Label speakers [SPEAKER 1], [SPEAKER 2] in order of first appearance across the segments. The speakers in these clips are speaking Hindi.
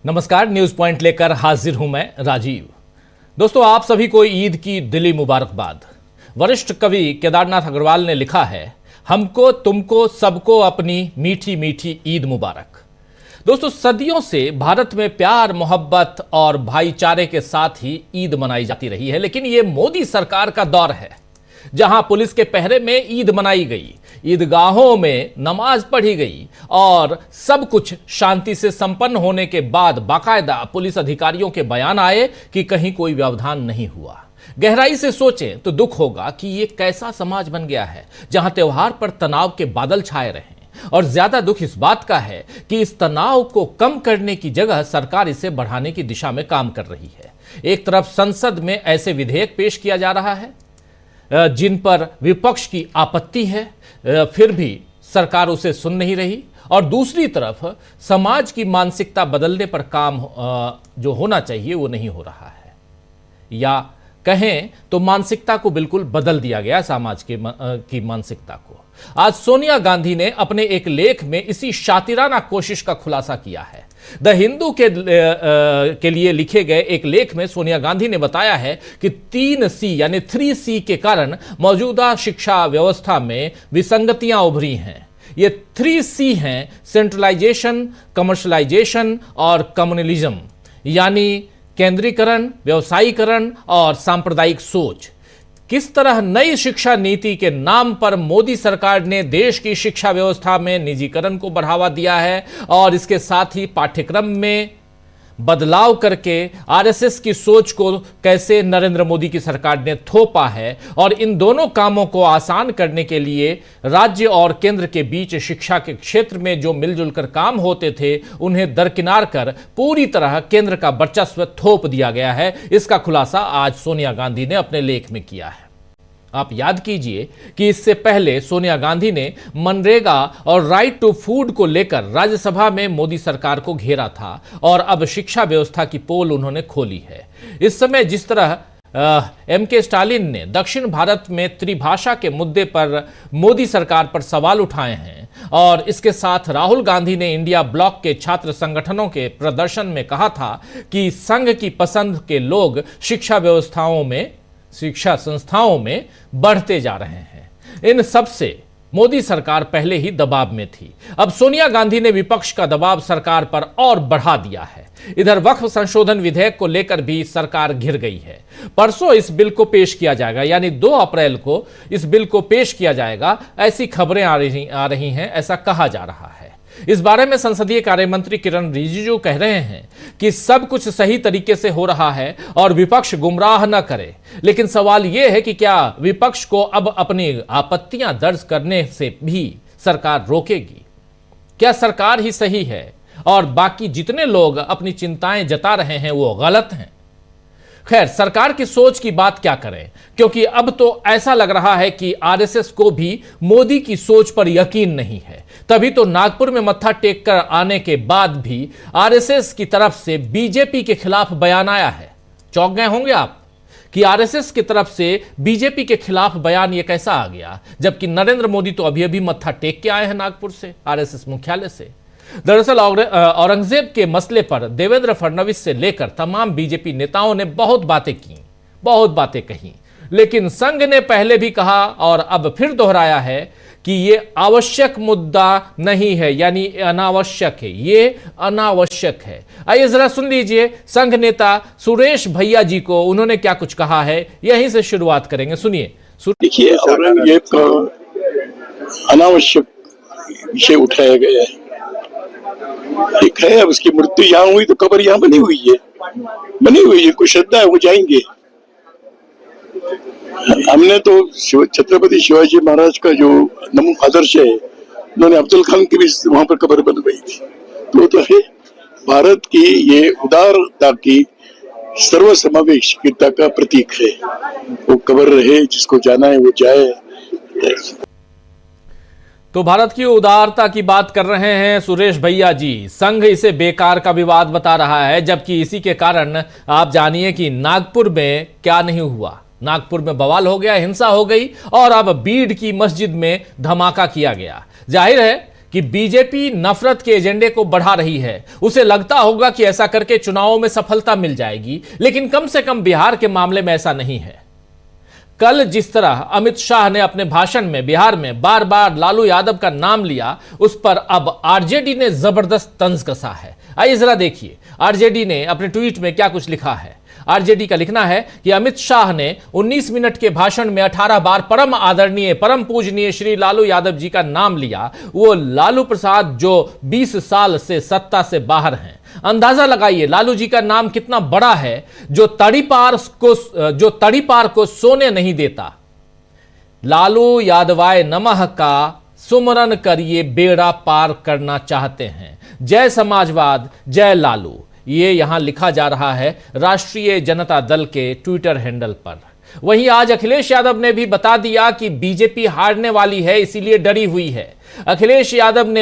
[SPEAKER 1] नमस्कार, न्यूज पॉइंट लेकर हाजिर हूं मैं राजीव। दोस्तों, आप सभी को ईद की दिली मुबारकबाद। वरिष्ठ कवि केदारनाथ अग्रवाल ने लिखा है, हमको तुमको सबको अपनी मीठी मीठी ईद मुबारक। दोस्तों, सदियों से भारत में प्यार, मोहब्बत और भाईचारे के साथ ही ईद मनाई जाती रही है, लेकिन ये मोदी सरकार का दौर है जहां पुलिस के पहरे में ईद मनाई गई, ईदगाहों में नमाज पढ़ी गई और सब कुछ शांति से संपन्न होने के बाद बाकायदा पुलिस अधिकारियों के बयान आए कि कहीं कोई व्यवधान नहीं हुआ। गहराई से सोचें तो दुख होगा कि ये कैसा समाज बन गया है जहां त्योहार पर तनाव के बादल छाए रहे। और ज्यादा दुख इस बात का है कि इस तनाव को कम करने की जगह सरकार इसे बढ़ाने की दिशा में काम कर रही है। एक तरफ संसद में ऐसे विधेयक पेश किया जा रहा है जिन पर विपक्ष की आपत्ति है, फिर भी सरकार उसे सुन नहीं रही, और दूसरी तरफ समाज की मानसिकता बदलने पर काम जो होना चाहिए वो नहीं हो रहा है, या कहें तो मानसिकता को बिल्कुल बदल दिया गया, समाज की मानसिकता को। आज सोनिया गांधी ने अपने एक लेख में इसी शातिराना कोशिश का खुलासा किया है। द हिंदू के लिए लिखे गए एक लेख में सोनिया गांधी ने बताया है कि 3C यानी 3C के कारण मौजूदा शिक्षा व्यवस्था में विसंगतियां उभरी हैं। ये 3C हैं, सेंट्रलाइजेशन, कमर्शलाइजेशन और कम्युनलिज्म, यानी केंद्रीकरण, व्यवसायीकरण और सांप्रदायिक सोच। किस तरह नई शिक्षा नीति के नाम पर मोदी सरकार ने देश की शिक्षा व्यवस्था में निजीकरण को बढ़ावा दिया है और इसके साथ ही पाठ्यक्रम में बदलाव करके आरएसएस की सोच को कैसे नरेंद्र मोदी की सरकार ने थोपा है, और इन दोनों कामों को आसान करने के लिए राज्य और केंद्र के बीच शिक्षा के क्षेत्र में जो मिलजुल कर काम होते थे उन्हें दरकिनार कर पूरी तरह केंद्र का वर्चस्व थोप दिया गया है। इसका खुलासा आज सोनिया गांधी ने अपने लेख में किया है। आप याद कीजिए कि इससे पहले सोनिया गांधी ने मनरेगा और राइट टू फूड को लेकर राज्यसभा में मोदी सरकार को घेरा था, और अब शिक्षा व्यवस्था की पोल उन्होंने खोली है। इस समय जिस तरह एम.के. स्टालिन ने दक्षिण भारत में त्रिभाषा के मुद्दे पर मोदी सरकार पर सवाल उठाए हैं, और इसके साथ राहुल गांधी ने इंडिया ब्लॉक के छात्र संगठनों के प्रदर्शन में कहा था कि संघ की पसंद के लोग शिक्षा संस्थाओं में बढ़ते जा रहे हैं, इन सब से मोदी सरकार पहले ही दबाव में थी। अब सोनिया गांधी ने विपक्ष का दबाव सरकार पर और बढ़ा दिया है। इधर वक्फ संशोधन विधेयक को लेकर भी सरकार घिर गई है। परसों इस बिल को पेश किया जाएगा, यानी 2 अप्रैल को इस बिल को पेश किया जाएगा, ऐसी खबरें आ रही हैं, ऐसा कहा जा रहा है। इस बारे में संसदीय कार्य मंत्री किरण रिजिजू कह रहे हैं कि सब कुछ सही तरीके से हो रहा है और विपक्ष गुमराह न करे, लेकिन सवाल यह है कि क्या विपक्ष को अब अपनी आपत्तियां दर्ज करने से भी सरकार रोकेगी? क्या सरकार ही सही है और बाकी जितने लोग अपनी चिंताएं जता रहे हैं वो गलत हैं? खैर, सरकार की सोच की बात क्या करें, क्योंकि अब तो ऐसा लग रहा है कि आरएसएस को भी मोदी की सोच पर यकीन नहीं है। तभी तो नागपुर में मत्था टेक कर आने के बाद भी आरएसएस की तरफ से बीजेपी के खिलाफ बयान आया है। चौंक गए होंगे आप कि आरएसएस की तरफ से बीजेपी के खिलाफ बयान ये कैसा आ गया, जबकि नरेंद्र मोदी तो अभी अभी मत्था टेक के आए हैं नागपुर से, आरएसएस मुख्यालय से। दरअसल औरंगजेब के मसले पर देवेंद्र फडणवीस से लेकर तमाम बीजेपी नेताओं ने बहुत बातें कही, लेकिन संघ ने पहले भी कहा और अब फिर दोहराया है कि ये आवश्यक मुद्दा नहीं है, यानी अनावश्यक है, ये अनावश्यक है। आइए जरा सुन लीजिए संघ नेता सुरेश भैया जी को, उन्होंने क्या कुछ कहा है, यहीं से शुरुआत करेंगे, सुनिए।
[SPEAKER 2] देखिए, औरंगजेब का अनावश्यक विषय उठाया गया है। एक है, उसकी मृत्यु यहाँ हुई तो कब्र यहाँ बनी हुई है, कोई श्रद्धा है, वो जाएंगे। हमने तो छत्रपति शिवाजी महाराज का जो नमूना आदर्श है, उन्होंने अब्दुल खान की भी वहां पर कब्र बनवाई थी, तो है भारत की ये उदारता की सर्वसमावेशता का प्रतीक है। वो कब्र रहे, जिसको जाना है वो जाए।
[SPEAKER 1] तो भारत की उदारता की बात कर रहे हैं सुरेश भैया जी। संघ इसे बेकार का विवाद बता रहा है, जबकि इसी के कारण आप जानिए कि नागपुर में क्या नहीं हुआ। नागपुर में बवाल हो गया, हिंसा हो गई, और अब बीड़ की मस्जिद में धमाका किया गया। जाहिर है कि बीजेपी नफरत के एजेंडे को बढ़ा रही है। उसे लगता होगा कि ऐसा करके चुनावों में सफलता मिल जाएगी, लेकिन कम से कम बिहार के मामले में ऐसा नहीं है। कल जिस तरह अमित शाह ने अपने भाषण में बिहार में बार बार लालू यादव का नाम लिया, उस पर अब आरजेडी ने जबरदस्त तंज कसा है। आइए जरा देखिए आरजेडी ने अपने ट्वीट में क्या कुछ लिखा है। आरजेडी का लिखना है कि अमित शाह ने 19 मिनट के भाषण में 18 बार परम आदरणीय परम पूजनीय श्री लालू यादव जी का नाम लिया। वो लालू प्रसाद जो 20 साल से सत्ता से बाहर हैं। अंदाजा लगाइए लालू जी का नाम कितना बड़ा है, जो तड़ीपार को सोने नहीं देता। लालू यादवाय नमः का सुमरन करिए बेड़ा पार करना चाहते हैं। जय समाजवाद, जय लालू, ये यहां लिखा जा रहा है राष्ट्रीय जनता दल के ट्विटर हैंडल पर। वहीं आज अखिलेश यादव ने भी बता दिया कि बीजेपी हारने वाली है, इसीलिए डरी हुई है। अखिलेश यादव ने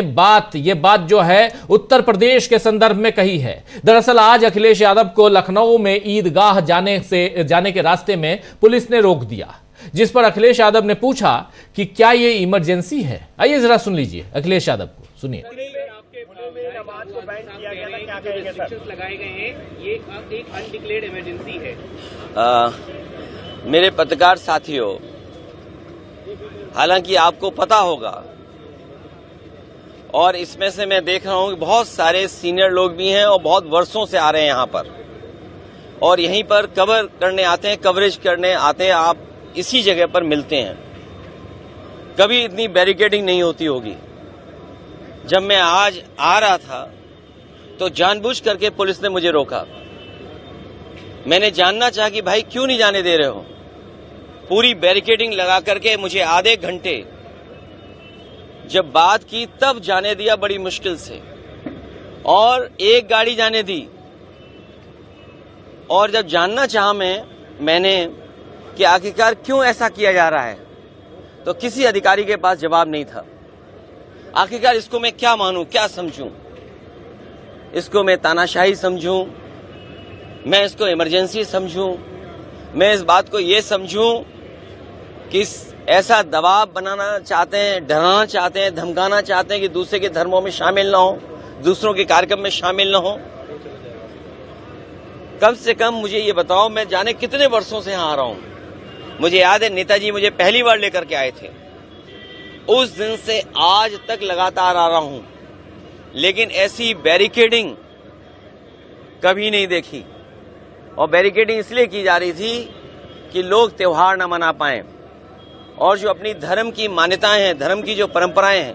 [SPEAKER 1] ये बात जो है उत्तर प्रदेश के संदर्भ में कही है। दरअसल आज अखिलेश यादव को लखनऊ में ईदगाह जाने के रास्ते में पुलिस ने रोक दिया, जिस पर अखिलेश यादव ने पूछा कि क्या ये इमरजेंसी है। आइए जरा सुन लीजिए अखिलेश यादव को, सुनिए।
[SPEAKER 3] लगाए गए हैं, ये एक अनडिक्लेयर्ड इमरजेंसी है।
[SPEAKER 4] मेरे पत्रकार साथियों, हालांकि आपको पता होगा और इसमें से मैं देख रहा हूं कि बहुत सारे सीनियर लोग भी हैं और बहुत वर्षों से आ रहे हैं यहां पर और यहीं पर कवरेज करने आते हैं। आप इसी जगह पर मिलते हैं। कभी इतनी बैरिकेडिंग नहीं होती होगी। जब मैं आज आ रहा था तो जानबूझ करके पुलिस ने मुझे रोका। मैंने जानना चाहा कि भाई क्यों नहीं जाने दे रहे हो। पूरी बैरिकेडिंग लगा करके मुझे आधे घंटे जब बात की तब जाने दिया, बड़ी मुश्किल से, और एक गाड़ी जाने दी। और जब जानना चाहा मैंने कि आखिरकार क्यों ऐसा किया जा रहा है, तो किसी अधिकारी के पास जवाब नहीं था। आखिरकार इसको मैं क्या मानूं, क्या समझूं? इसको मैं तानाशाही समझूं, मैं इसको इमरजेंसी समझूं, मैं इस बात को ये समझूं कि ऐसा दबाव बनाना चाहते हैं, डराना चाहते हैं, धमकाना चाहते हैं कि दूसरे के धर्मों में शामिल ना हो, दूसरों के कार्यक्रम में शामिल ना हो। कम से कम मुझे ये बताओ, मैं जाने कितने वर्षों से यहां आ रहा हूं। मुझे याद है नेताजी मुझे पहली बार लेकर के आए थे, उस दिन से आज तक लगातार आ रहा हूं, लेकिन ऐसी बैरिकेडिंग कभी नहीं देखी। और बैरिकेडिंग इसलिए की जा रही थी कि लोग त्योहार न मना पाएं और जो अपनी धर्म की मान्यताएं हैं, धर्म की जो परंपराएं हैं,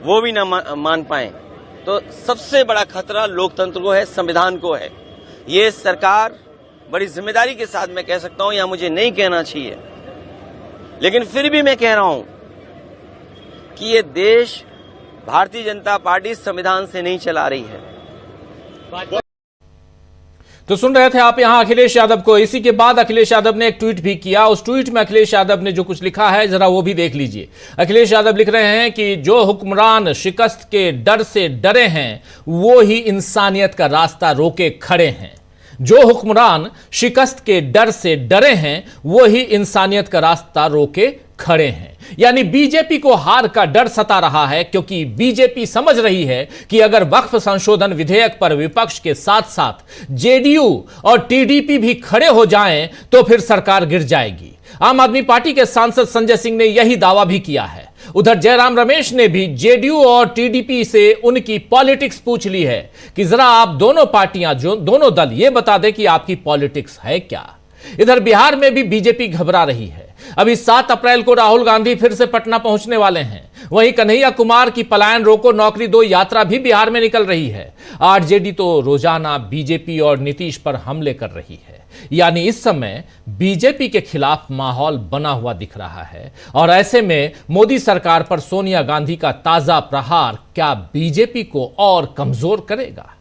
[SPEAKER 4] वो भी न मान पाएं। तो सबसे बड़ा खतरा लोकतंत्र को है, संविधान को है। ये सरकार बड़ी जिम्मेदारी के साथ मैं कह सकता हूं, यहां मुझे नहीं कहना चाहिए, लेकिन फिर भी मैं कह रहा हूं कि ये देश भारतीय जनता पार्टी संविधान से नहीं चला रही है।
[SPEAKER 1] तो सुन रहे थे आप यहां अखिलेश यादव को। इसी के बाद अखिलेश यादव ने एक ट्वीट भी किया। उस ट्वीट में अखिलेश यादव ने जो कुछ लिखा है जरा वो भी देख लीजिए। अखिलेश यादव लिख रहे हैं कि जो हुक्मरान शिकस्त के डर से डरे हैं, वो ही इंसानियत का रास्ता रोके खड़े हैं। जो हुक्मरान शिकस्त के डर से डरे हैं, वो ही इंसानियत का रास्ता रोके खड़े हैं। यानी बीजेपी को हार का डर सता रहा है, क्योंकि बीजेपी समझ रही है कि अगर वक्फ संशोधन विधेयक पर विपक्ष के साथ साथ जेडीयू और टीडीपी भी खड़े हो जाएं, तो फिर सरकार गिर जाएगी। आम आदमी पार्टी के सांसद संजय सिंह ने यही दावा भी किया है। उधर जयराम रमेश ने भी जेडीयू और टीडीपी से उनकी पॉलिटिक्स पूछ ली है कि जरा आप दोनों पार्टियां, जो दोनों दल, ये बता दें कि आपकी पॉलिटिक्स है क्या। इधर बिहार में भी बीजेपी घबरा रही है। अभी 7 अप्रैल को राहुल गांधी फिर से पटना पहुंचने वाले हैं। वहीं कन्हैया कुमार की पलायन रोको नौकरी दो यात्रा भी बिहार में निकल रही है। आरजेडी तो रोजाना बीजेपी और नीतीश पर हमले कर रही है। यानी इस समय बीजेपी के खिलाफ माहौल बना हुआ दिख रहा है। और ऐसे में मोदी सरकार पर सोनिया गांधी का ताजा प्रहार क्या बीजेपी को और कमजोर करेगा?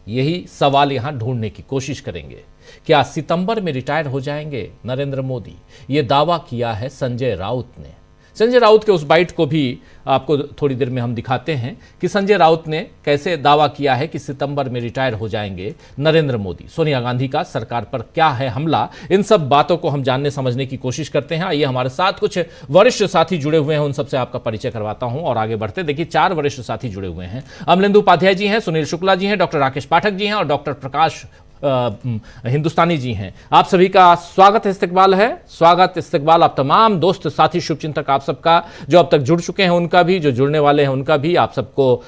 [SPEAKER 1] यही सवाल यहां ढूंढने की कोशिश करेंगे। क्या सितंबर में रिटायर हो जाएंगे नरेंद्र मोदी? यह दावा किया है संजय राउत ने। संजय राउत के उस बाइट को भी आपको थोड़ी देर में हम दिखाते हैं कि संजय राउत ने कैसे दावा किया है कि सितंबर में रिटायर हो जाएंगे नरेंद्र मोदी। सोनिया गांधी का सरकार पर क्या है हमला, इन सब बातों को हम जानने समझने की कोशिश करते हैं। आइए, हमारे साथ कुछ वरिष्ठ साथी जुड़े हुए हैं, उन सबसे आपका परिचय करवाता हूं और आगे बढ़ते। देखिए, 4 वरिष्ठ साथी जुड़े हुए हैं। अमलेंदु उपाध्याय जी हैं, सुनील शुक्ला जी हैं, डॉक्टर राकेश पाठक जी हैं और डॉक्टर प्रकाश हिंदुस्तानी जी हैं। आप सभी का स्वागत इस्तकबाल है। स्वागत इस्तकबाल आप तमाम दोस्त साथी शुभचिंतक आप सबका, जो अब तक जुड़ चुके हैं उनका भी, जो जुड़ने वाले हैं उनका भी, आप सबको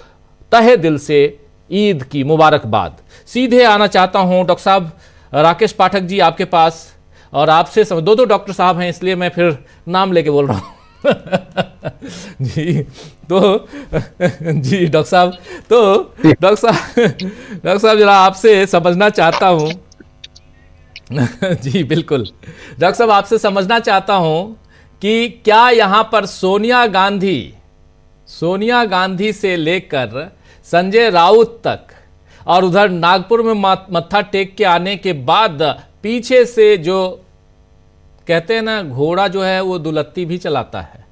[SPEAKER 1] तहे दिल से ईद की मुबारकबाद। सीधे आना चाहता हूं डॉक्टर साहब राकेश पाठक जी आपके पास, और आपसे दो डॉक्टर साहब हैं इसलिए मैं फिर नाम लेके बोल रहा हूं। जी तो जी डॉक्टर साहब जरा आपसे समझना चाहता हूं जी बिल्कुल डॉक्टर साहब, आपसे समझना चाहता हूं कि क्या यहां पर सोनिया गांधी से लेकर संजय राउत तक और उधर नागपुर में मत्था टेक के आने के बाद पीछे से जो कहते हैं ना, घोड़ा जो है वो दुलत्ती भी चलाता है,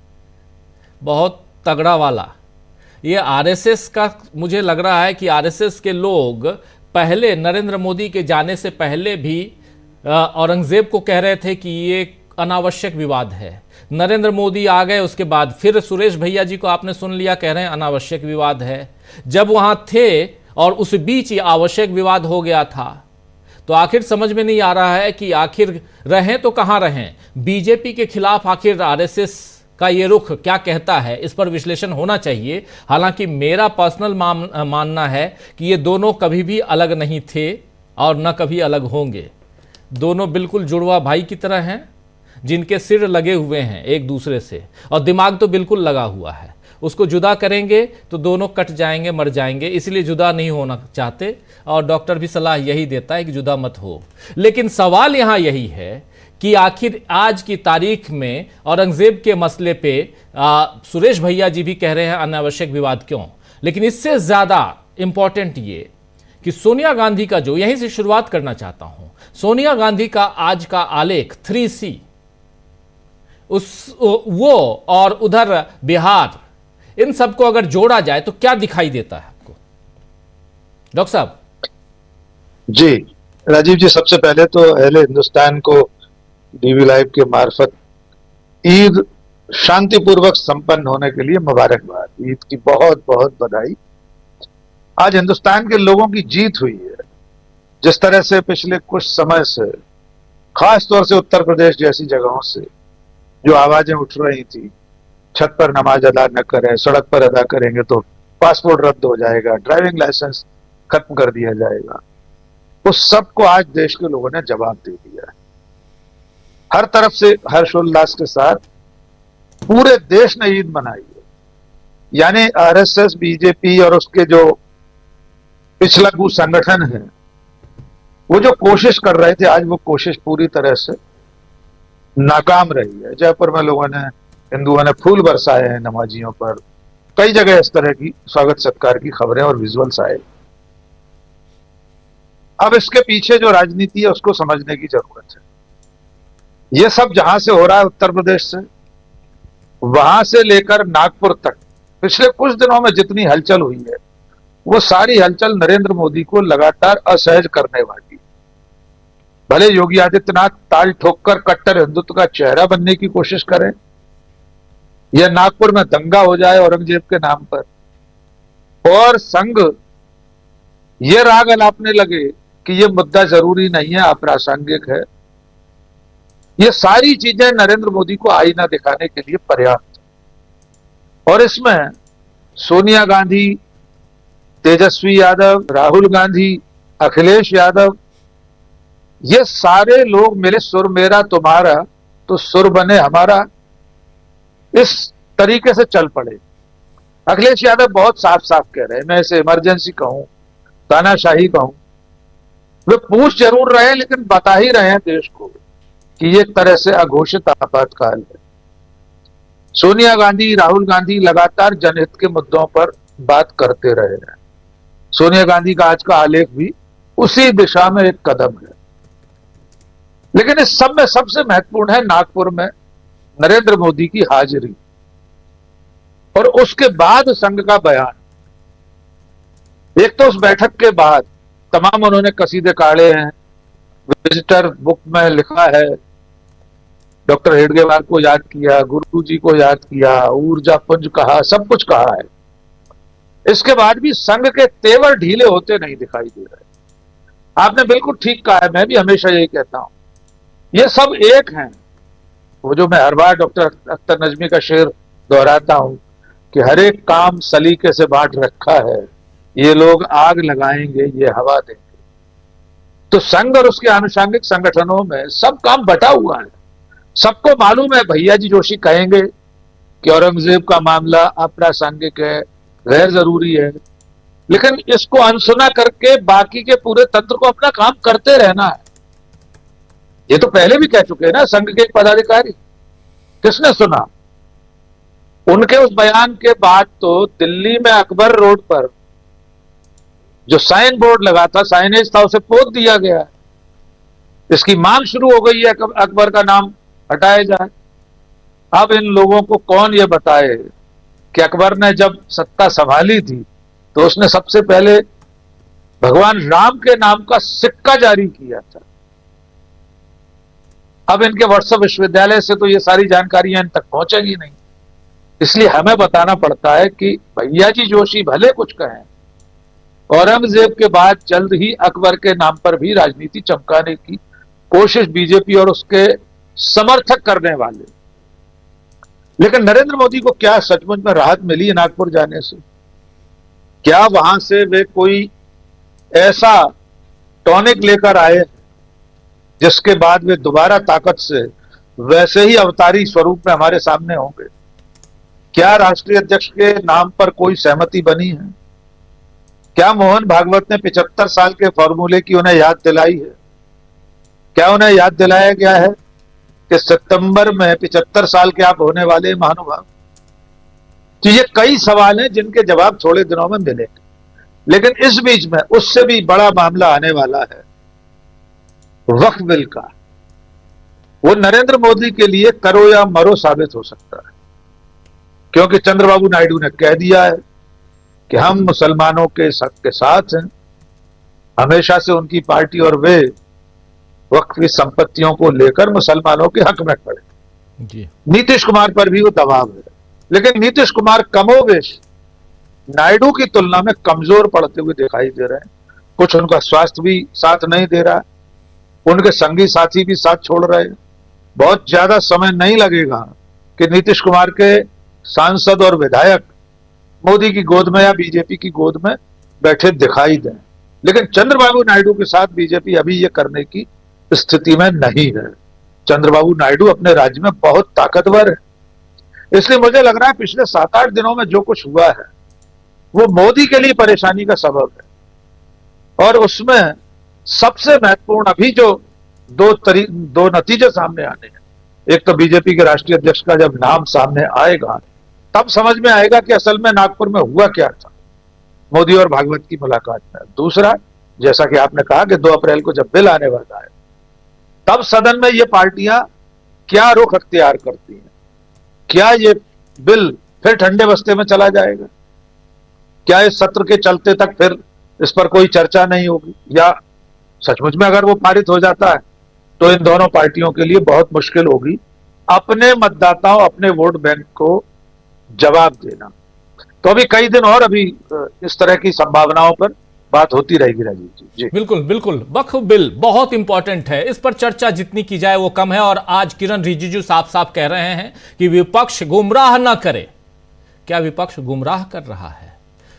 [SPEAKER 1] बहुत तगड़ा वाला, ये आरएसएस का मुझे लग रहा है कि आरएसएस के लोग पहले नरेंद्र मोदी के जाने से पहले भी औरंगजेब को कह रहे थे कि ये अनावश्यक विवाद है। नरेंद्र मोदी आ गए, उसके बाद फिर सुरेश भैया जी को आपने सुन लिया, कह रहे हैं अनावश्यक विवाद है। जब वहां थे और उस बीच ये आवश्यक विवाद हो गया था, तो आखिर समझ में नहीं आ रहा है कि आखिर रहें तो कहां रहें। बीजेपी के खिलाफ आखिर आरएसएस का ये रुख क्या कहता है, इस पर विश्लेषण होना चाहिए। हालांकि मेरा पर्सनल मानना है कि ये दोनों कभी भी अलग नहीं थे और न कभी अलग होंगे। दोनों बिल्कुल जुड़वा भाई की तरह हैं, जिनके सिर लगे हुए हैं एक दूसरे से, और दिमाग तो बिल्कुल लगा हुआ है। उसको जुदा करेंगे तो दोनों कट जाएंगे, मर जाएंगे, इसलिए जुदा नहीं होना चाहते, और डॉक्टर भी सलाह यही देता है कि जुदा मत हो। लेकिन सवाल यहाँ यही है कि आखिर आज की तारीख में औरंगजेब के मसले पे सुरेश भैया जी भी कह रहे हैं अनावश्यक विवाद क्यों, लेकिन इससे ज्यादा इंपॉर्टेंट ये कि सोनिया गांधी का, जो यहीं से शुरुआत करना चाहता हूं, सोनिया गांधी का आज का आलेख 3C, वो और उधर बिहार, इन सबको अगर जोड़ा जाए तो क्या दिखाई देता है आपको डॉक्टर साहब?
[SPEAKER 5] जी राजीव जी, सबसे पहले तो अहले हिंदुस्तान को डीवी लाइव के मार्फत ईद शांतिपूर्वक संपन्न होने के लिए मुबारकबाद। ईद की बहुत बहुत बधाई। आज हिंदुस्तान के लोगों की जीत हुई है। जिस तरह से पिछले कुछ समय से, खास तौर से उत्तर प्रदेश जैसी जगहों से जो आवाजें उठ रही थी, छत पर नमाज अदा न करें, सड़क पर अदा करेंगे तो पासपोर्ट रद्द हो जाएगा, ड्राइविंग लाइसेंस खत्म कर दिया जाएगा, उस सब को आज देश के लोगों ने जवाब दे दिया है। हर तरफ से हर्षोल्लास के साथ पूरे देश ने ईद मनाई है। यानी आरएसएस, बीजेपी और उसके जो पिछलग्गू संगठन हैं, वो जो कोशिश कर रहे थे, आज वो कोशिश पूरी तरह से नाकाम रही है। जयपुर में लोगों ने, हिंदुओं ने फूल बरसाए हैं नमाजियों पर। कई जगह इस तरह की स्वागत सत्कार की खबरें और विजुअल्स आए। अब इसके पीछे जो राजनीति है उसको समझने की जरूरत है। यह सब जहां से हो रहा है, उत्तर प्रदेश से, वहां से लेकर नागपुर तक पिछले कुछ दिनों में जितनी हलचल हुई है, वो सारी हलचल नरेंद्र मोदी को लगातार असहज करने वाली। भले योगी आदित्यनाथ ताल ठोककर कट्टर हिंदुत्व का चेहरा बनने की कोशिश करें, यह नागपुर में दंगा हो जाए औरंगजेब के नाम पर, और संघ ये राग अलापने लगे कि यह मुद्दा जरूरी नहीं है, अप्रासंगिक है, ये सारी चीजें नरेंद्र मोदी को आईना दिखाने के लिए पर्याप्त। और इसमें सोनिया गांधी, तेजस्वी यादव, राहुल गांधी, अखिलेश यादव, ये सारे लोग मिले सुर मेरा तुम्हारा तो सुर बने हमारा, इस तरीके से चल पड़े। अखिलेश यादव बहुत साफ साफ कह रहे हैं, मैं इसे इमरजेंसी कहूं, तानाशाही कहूं, वे पूछ जरूर रहे हैं लेकिन बता ही रहे हैं देश को कि ये एक तरह से अघोषित आपातकाल है। सोनिया गांधी, राहुल गांधी लगातार जनहित के मुद्दों पर बात करते रहे हैं। सोनिया गांधी का आज का आलेख भी उसी दिशा में एक कदम है। लेकिन इस सब में सबसे महत्वपूर्ण है नागपुर में नरेंद्र मोदी की हाजिरी। और उसके बाद संघ का बयान। एक तो उस बैठक के बाद तमाम उन्होंने कसीदे काढ़े हैं, विजिटर बुक में लिखा है, डॉक्टर हेडगेवार को याद किया, गुरुजी को याद किया, ऊर्जा पुंज कहा, सब कुछ कहा है। इसके बाद भी संघ के तेवर ढीले होते नहीं दिखाई दे रहे। आपने बिल्कुल ठीक कहा है, मैं भी हमेशा यही कहता हूं, ये सब एक हैं। वो जो मैं हर बार डॉक्टर अख्तर नजमी का शेर दोहराता हूं कि हर एक काम सलीके से बांट रखा है, ये लोग आग लगाएंगे, ये हवा देंगे। तो संघ और उसके आनुषंगिक संगठनों में सब काम बटा हुआ है। सबको मालूम है, भैया जी जोशी कहेंगे कि औरंगजेब का मामला अप्रासंगिक है, गैर जरूरी है, लेकिन इसको अनसुना करके बाकी के पूरे तंत्र को अपना काम करते रहना है। ये तो पहले भी कह चुके हैं ना संघ के एक पदाधिकारी, किसने सुना? उनके उस बयान के बाद तो दिल्ली में अकबर रोड पर जो साइन बोर्ड लगा था, साइनेज था, उसे पोत दिया गया। इसकी मांग शुरू हो गई है अकबर का नाम हटाया जाए। अब इन लोगों को कौन ये बताए कि अकबर ने जब सत्ता संभाली थी तो उसने सबसे पहले भगवान राम के नाम का सिक्का जारी किया था। अब इनके व्हाट्सएप विश्वविद्यालय से तो ये सारी जानकारियां इन तक पहुंचेगी नहीं, इसलिए हमें बताना पड़ता है कि भैया जी जोशी भले कुछ कहें, औरंगजेब के बाद जल्द ही अकबर के नाम पर भी राजनीति चमकाने की कोशिश बीजेपी और उसके समर्थक करने वाले। लेकिन नरेंद्र मोदी को क्या सचमुच में राहत मिली है नागपुर जाने से? क्या वहां से वे कोई ऐसा टॉनिक लेकर आए जिसके बाद वे दोबारा ताकत से वैसे ही अवतारी स्वरूप में हमारे सामने होंगे? क्या राष्ट्रीय अध्यक्ष के नाम पर कोई सहमति बनी है? क्या मोहन भागवत ने 75 साल के फॉर्मूले की उन्हें याद दिलाई है? क्या उन्हें याद दिलाया गया है कि सितंबर में 75 साल के आप होने वाले महानुभाव? तो ये कई सवाल हैं जिनके जवाब थोड़े दिनों में मिलेंगे। लेकिन इस बीच में उससे भी बड़ा मामला आने वाला है वक्फ बिल का। वो नरेंद्र मोदी के लिए करो या मरो साबित हो सकता है, क्योंकि चंद्रबाबू नायडू ने कह दिया है कि हम मुसलमानों के साथ हैं। हमेशा से उनकी पार्टी और वे वक्फ की संपत्तियों को लेकर मुसलमानों के हक में खड़े जी। नीतीश कुमार पर भी वो दबाव है, लेकिन नीतीश कुमार कमोबेश नायडू की तुलना में कमजोर पड़ते हुए दिखाई दे रहे हैं। कुछ उनका स्वास्थ्य भी साथ नहीं दे रहा, उनके संगी साथी भी साथ छोड़ रहे हैं। बहुत ज्यादा समय नहीं लगेगा कि नीतीश कुमार के सांसद और विधायक मोदी की गोद में या बीजेपी की गोद में बैठे दिखाई दें। लेकिन चंद्रबाबू नायडू के साथ बीजेपी अभी ये करने की स्थिति में नहीं है। चंद्रबाबू नायडू अपने राज्य में बहुत ताकतवर है, इसलिए मुझे लग रहा है पिछले 7-8 दिनों में जो कुछ हुआ है वो मोदी के लिए परेशानी का सबब है। और उसमें सबसे महत्वपूर्ण अभी जो दो नतीजे सामने आने हैं, एक तो बीजेपी के राष्ट्रीय अध्यक्ष का जब नाम सामने आएगा तब समझ में आएगा कि असल में नागपुर में हुआ क्या था मोदी और भागवत की मुलाकात में। दूसरा, जैसा कि आपने कहा कि 2 अप्रैल को जब बिल आने वाला है तब सदन में ये पार्टियां क्या रुख अख्तियार करती हैं। क्या ये बिल फिर ठंडे बस्ते में चला जाएगा? क्या इस सत्र के चलते तक फिर इस पर कोई चर्चा नहीं होगी? या सचमुच में अगर वो पारित हो जाता है तो इन दोनों पार्टियों के लिए बहुत मुश्किल होगी अपने मतदाताओं, अपने वोट बैंक को जवाब देना। तो अभी कई दिन और अभी इस तरह की संभावनाओं पर बात होती रहेगी राजीव जी। जी
[SPEAKER 1] बिल्कुल बिल्कुल। वक्फ बिल बहुत इंपॉर्टेंट है, इस पर चर्चा जितनी की जाए वो कम है। और आज किरण रिजिजू साफ साफ कह रहे हैं कि विपक्ष गुमराह ना करे। क्या विपक्ष गुमराह कर रहा है?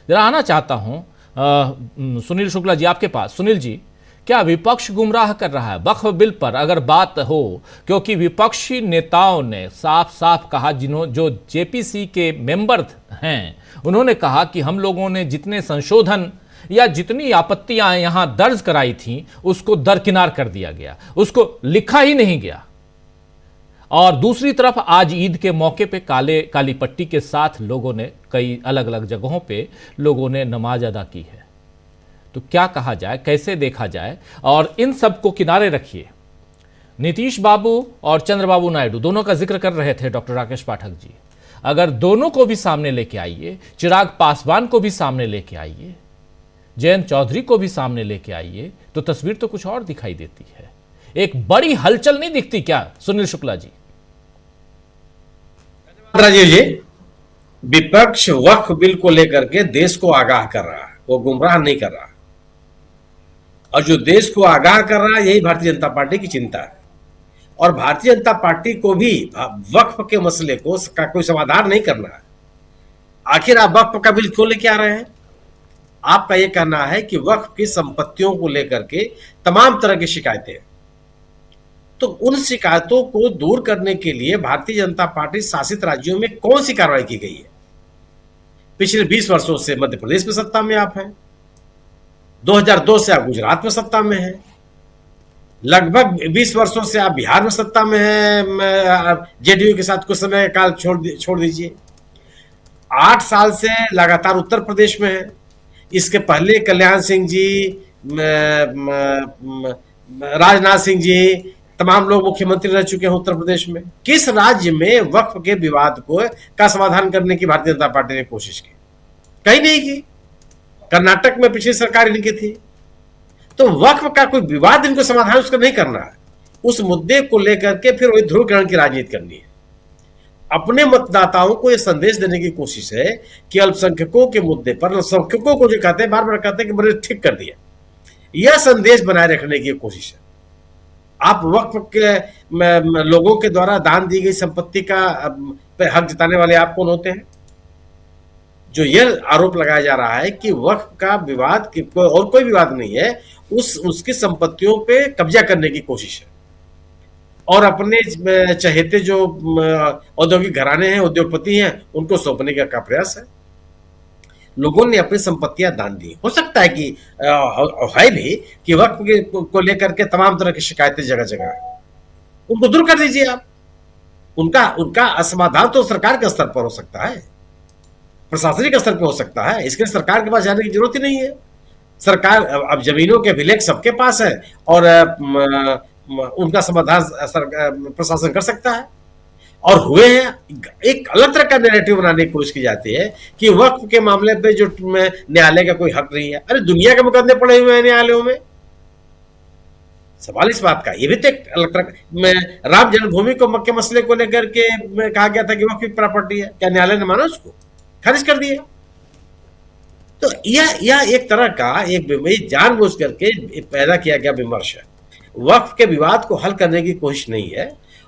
[SPEAKER 1] जरा आना चाहता हूं सुनील शुक्ला जी आपके पास। सुनील जी, क्या विपक्ष गुमराह कर रहा है वक्फ बिल पर अगर बात हो? क्योंकि विपक्षी नेताओं ने साफ साफ कहा, जो जेपीसी के मेंबर हैं उन्होंने कहा कि हम लोगों ने जितने संशोधन या जितनी आपत्तियां यहां दर्ज कराई थी उसको दरकिनार कर दिया गया, उसको लिखा ही नहीं गया। और दूसरी तरफ आज ईद के मौके पे काली पट्टी के साथ लोगों ने कई अलग अलग जगहों पे लोगों ने नमाज अदा की है। तो क्या कहा जाए, कैसे देखा जाए? और इन सब को किनारे रखिए, नीतीश बाबू और चंद्रबाबू नायडू दोनों का जिक्र कर रहे थे डॉक्टर राकेश पाठक जी। अगर दोनों को भी सामने लेके आइए, चिराग पासवान को भी सामने लेके आइए, जयंत चौधरी को भी सामने लेके आइए, तो तस्वीर तो कुछ और दिखाई देती है। एक बड़ी हलचल नहीं दिखती क्या सुनील शुक्ला जी?
[SPEAKER 6] राजीव जी, विपक्ष वक्फ बिल को लेकर के देश को आगाह कर रहा है, वो गुमराह नहीं कर रहा। और जो देश को आगाह कर रहा है, यही भारतीय जनता पार्टी की चिंता है। और भारतीय जनता पार्टी को भी वक्फ के मसले को का कोई समाधान नहीं करना है। आखिर आप वक्फ का बिल क्यों लेके आ रहे हैं? आपका यह कहना है कि वक्फ की संपत्तियों को लेकर के तमाम तरह की शिकायतें हैं, तो उन शिकायतों को दूर करने के लिए भारतीय जनता पार्टी शासित राज्यों में कौन सी कार्रवाई की गई है? पिछले 20 वर्षों से मध्य प्रदेश में सत्ता में आप हैं, 2002 से आप गुजरात में सत्ता में हैं, लगभग 20 वर्षों से आप बिहार में सत्ता में हैं, जेडीयू के साथ कुछ समय काल छोड़ दीजिए। 8 साल से लगातार उत्तर प्रदेश में है। इसके पहले कल्याण सिंह जी, राजनाथ सिंह जी, तमाम लोग मुख्यमंत्री रह चुके हैं उत्तर प्रदेश में। किस राज्य में वक्फ के विवाद का समाधान करने की भारतीय जनता पार्टी ने कोशिश की? कहीं नहीं की। कर्नाटक में पिछली सरकार इनकी थी। तो वक्फ का कोई विवाद इनको समाधान उसका नहीं करना है। उस मुद्दे को लेकर के फिर वही ध्रुवीकरण की राजनीति करनी है। अपने मतदाताओं को यह संदेश देने की कोशिश है कि अल्पसंख्यकों के मुद्दे पर, अल्पसंख्यकों को जो कहते हैं, बार बार कहते हैं कि मैंने ठीक कर दिया, यह संदेश बनाए रखने की कोशिश है। आप वक्फ के लोगों के द्वारा दान दी गई संपत्ति का हक जताने वाले आप कौन होते हैं? जो यह आरोप लगाया जा रहा है कि वक्फ का विवाद और कोई विवाद नहीं है, उसकी संपत्तियों पे कब्जा करने की कोशिश है और अपने चहेते जो औद्योगिक घराने हैं, उद्योगपति हैं, उनको सौंपने का प्रयास है। लोगों ने अपनी संपत्तियां दान दी। हो सकता है कि है भी कि वक्फ को लेकर के तमाम तरह की शिकायतें जगह जगह है, उनको दूर कर दीजिए आप। उनका असमाधान तो सरकार के स्तर पर हो सकता है, प्रशासनिक स्तर पर हो सकता है। इसके लिए सरकार के पास जाने की जरूरत ही नहीं है। सरकार अब जमीनों के अभिलेख सबके पास है और उनका समाधान प्रशासन कर सकता है। और हुए हैं, एक अलग तरह का नैरेटिव बनाने की कोशिश की जाती है कि वक्फ के मामले पे जो न्यायालय का कोई हक नहीं है। अरे दुनिया के मुकदमे पड़े हुए हैं न्यायालयों में। सवाल इस बात का, ये भी तो एक अलग तरह राम जन्मभूमि को के मसले को लेकर के कहा गया था कि वक्फ की प्रॉपर्टी है, क्या न्यायालय ने माना? उसको खारिज कर दिया। तो यह एक तरह का एक जानबूझ करके पैदा किया गया विमर्श है। वक्फ के विवाद को हल करने की कोशिश नहीं है।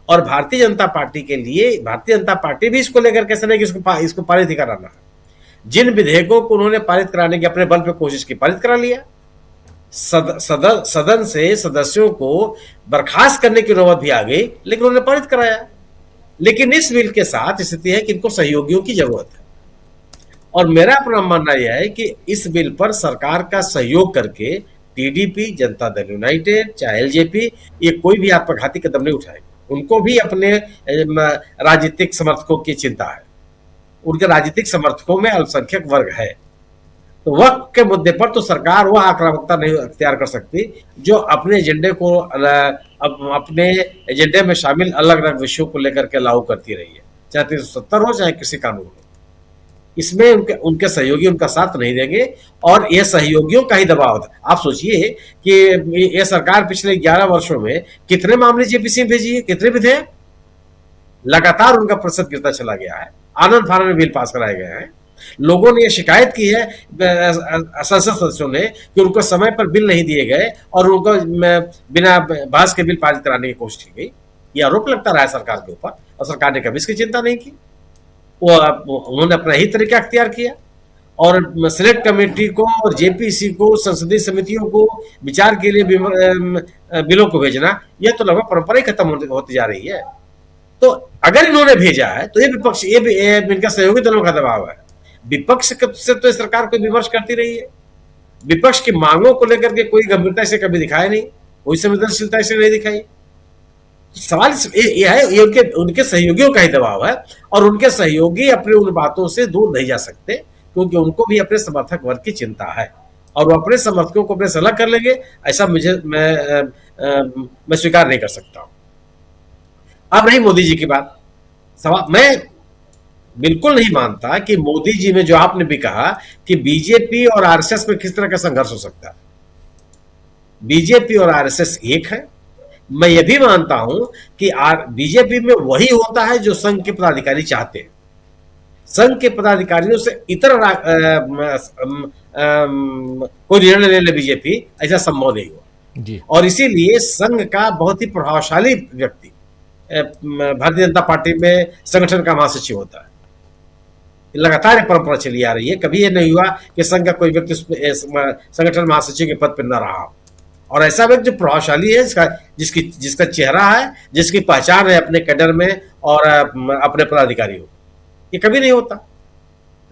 [SPEAKER 6] और भारतीय जनता पार्टी के लिए, भारतीय जनता पार्टी भी इसको लेकर कैसे नहीं कि इसको पारित ही कराना है। जिन विधेयकों को उन्होंने पारित कराने की अपने बल पे कोशिश की, पारित करा लिया। सदन से सदस्यों को बर्खास्त करने की नौबत भी आ गई, लेकिन उन्होंने पारित कराया। लेकिन इस बिल के साथ स्थिति है कि इनको सहयोगियों की जरूरत है। और मेरा अपना मानना यह है कि इस बिल पर सरकार का सहयोग करके टीडीपी, जनता दल यूनाइटेड, चाहे एलजेपी, ये कोई भी आत्मघाती कदम नहीं उठाएगा। उनको भी अपने राजनीतिक समर्थकों की चिंता है। उनके राजनीतिक समर्थकों में अल्पसंख्यक वर्ग है। तो वक्फ के मुद्दे पर तो सरकार वह आक्रामकता नहीं अख्तियार कर सकती जो अपने एजेंडे को अपने एजेंडे में शामिल अलग अलग विषयों को लेकर के लागू करती रही है, चाहे 370 हो चाहे किसी कानून हो। इसमें उनके सहयोगी उनका साथ नहीं देंगे और यह सहयोगियों का ही दबाव है। आप सोचिए कि यह सरकार पिछले 11 वर्षों में कितने मामले जेपीसी में भेजी है, कितने विधेयक, लगातार उनका प्रतिशत गिरता चला गया है। आनंद फानन में बिल पास कराए गए हैं। लोगों ने यह शिकायत की है संसद सदस्यों ने कि उनको समय पर बिल नहीं दिए गए और उनको बिना बहस के बिल पारित कराने की कोशिश की गई। यह आरोप लगता रहा है सरकार के ऊपर और सरकार ने कभी इसकी चिंता नहीं की। उन्होंने अपना ही तरीका अख्तियार किया और सिलेक्ट कमेटी को और जेपीसी को, संसदीय समितियों को विचार के लिए बिलों को भेजना, यह तो लगभग परंपरा ही खत्म होती जा रही है। तो अगर इन्होंने भेजा है तो ये विपक्ष, ये इनका सहयोगी दलों का दबाव है। विपक्ष से तो सरकार को विमर्श करती रही है। विपक्ष की मांगों को लेकर के कोई गंभीरता से कभी दिखाया नहीं, कोई संवेदनशीलता से नहीं दिखाई। सवाल यह है, ये उनके सहयोगियों का ही दबाव है और उनके सहयोगी अपनी उन बातों से दूर नहीं जा सकते क्योंकि उनको भी अपने समर्थक वर्ग की चिंता है और वो अपने समर्थकों को अपने से अलग कर लेंगे, ऐसा मैं स्वीकार नहीं कर सकता हूं। अब रही मोदी जी की बात, बिल्कुल नहीं मानता कि मोदी जी में जो आपने भी कहा कि बीजेपी और आरएसएस में किस तरह का संघर्ष हो सकता है। बीजेपी और आरएसएस एक है। मैं यह भी मानता हूं कि बीजेपी में वही होता है जो संघ के पदाधिकारी चाहते हैं। संघ के पदाधिकारियों से इतर कोई निर्णय ले ले बीजेपी, ऐसा संभव नहीं हुआ
[SPEAKER 1] जी।
[SPEAKER 6] और इसीलिए संघ का बहुत ही प्रभावशाली व्यक्ति भारतीय जनता पार्टी में संगठन का महासचिव होता है। लगातार एक परंपरा चली आ रही है, कभी ये नहीं हुआ कि संघ का कोई व्यक्ति संगठन महासचिव के पद पर न रहा हो। और ऐसा व्यक्ति जो प्रभावशाली है, जिसका चेहरा है, जिसकी पहचान है अपने कैडर में और अपने पदाधिकारियों, ये कभी नहीं होता।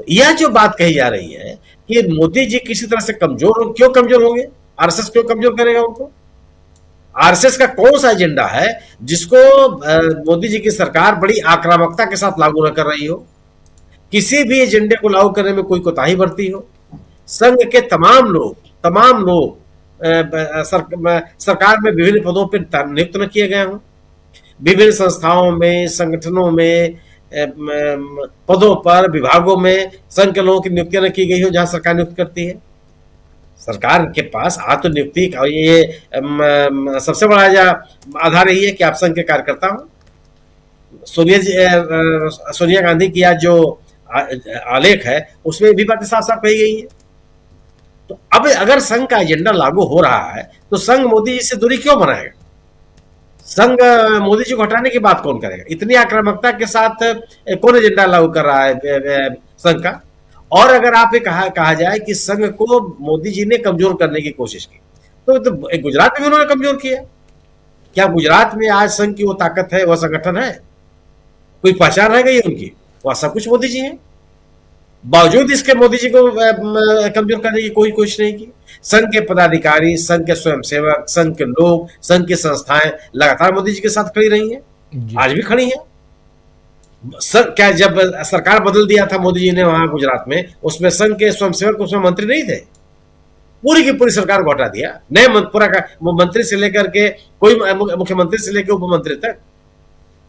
[SPEAKER 6] तो यह जो बात कही जा रही है कि मोदी जी किसी तरह से कमजोर, क्यों कमजोर होंगे? आरएसएस क्यों कमजोर करेगा उनको? आरएसएस का कौन सा एजेंडा है जिसको मोदी जी की सरकार बड़ी आक्रामकता के साथ लागू न कर रही हो, किसी भी एजेंडे को लागू करने में कोई कोताही बरती हो? संघ के तमाम लोग सरकार में विभिन्न पदों पर नियुक्त न किए गए हों, विभिन्न संस्थाओं में, संगठनों में, पदों पर, विभागों में संघ के लोगों की नियुक्तियां न की गई हो जहां सरकार नियुक्त करती है। सरकार के पास आत्म नियुक्ति का ये सबसे बड़ा आधार यही है कि आप संघ के कार्यकर्ता हो। सोनिया गांधी की आज जो आलेख है उसमें भी बातें साफ साफ कही गई है। तो अब अगर संघ का एजेंडा लागू हो रहा है तो संघ मोदी जी से दूरी क्यों बनाएगा? संघ मोदी जी को हटाने की बात कौन करेगा? इतनी आक्रामकता के साथ कौन एजेंडा लागू कर रहा है संघ का? और अगर आप ये कहा जाए कि संघ को मोदी जी ने कमजोर करने की कोशिश की, तो गुजरात में भी उन्होंने कमजोर किया। क्या गुजरात में आज संघ की वो ताकत है, वह संगठन है, कोई पहचान रह गई उनकी? वह सब कुछ मोदी जी है। बावजूद इसके मोदी जी को कमजोर करने की कोई कोशिश नहीं की। संघ के पदाधिकारी, संघ के स्वयंसेवक, संघ के लोग, संघ की संस्थाएं लगातार मोदी जी के साथ खड़ी रही हैं, आज भी खड़ी हैं। क्या जब सरकार बदल दिया था मोदी जी ने वहां गुजरात में, उसमें संघ के स्वयंसेवक उसमें मंत्री नहीं थे? पूरी की पूरी सरकार को हटा दिया। नए पूरा का मंत्री से लेकर के कोई मुख्यमंत्री से लेकर उप मंत्री तक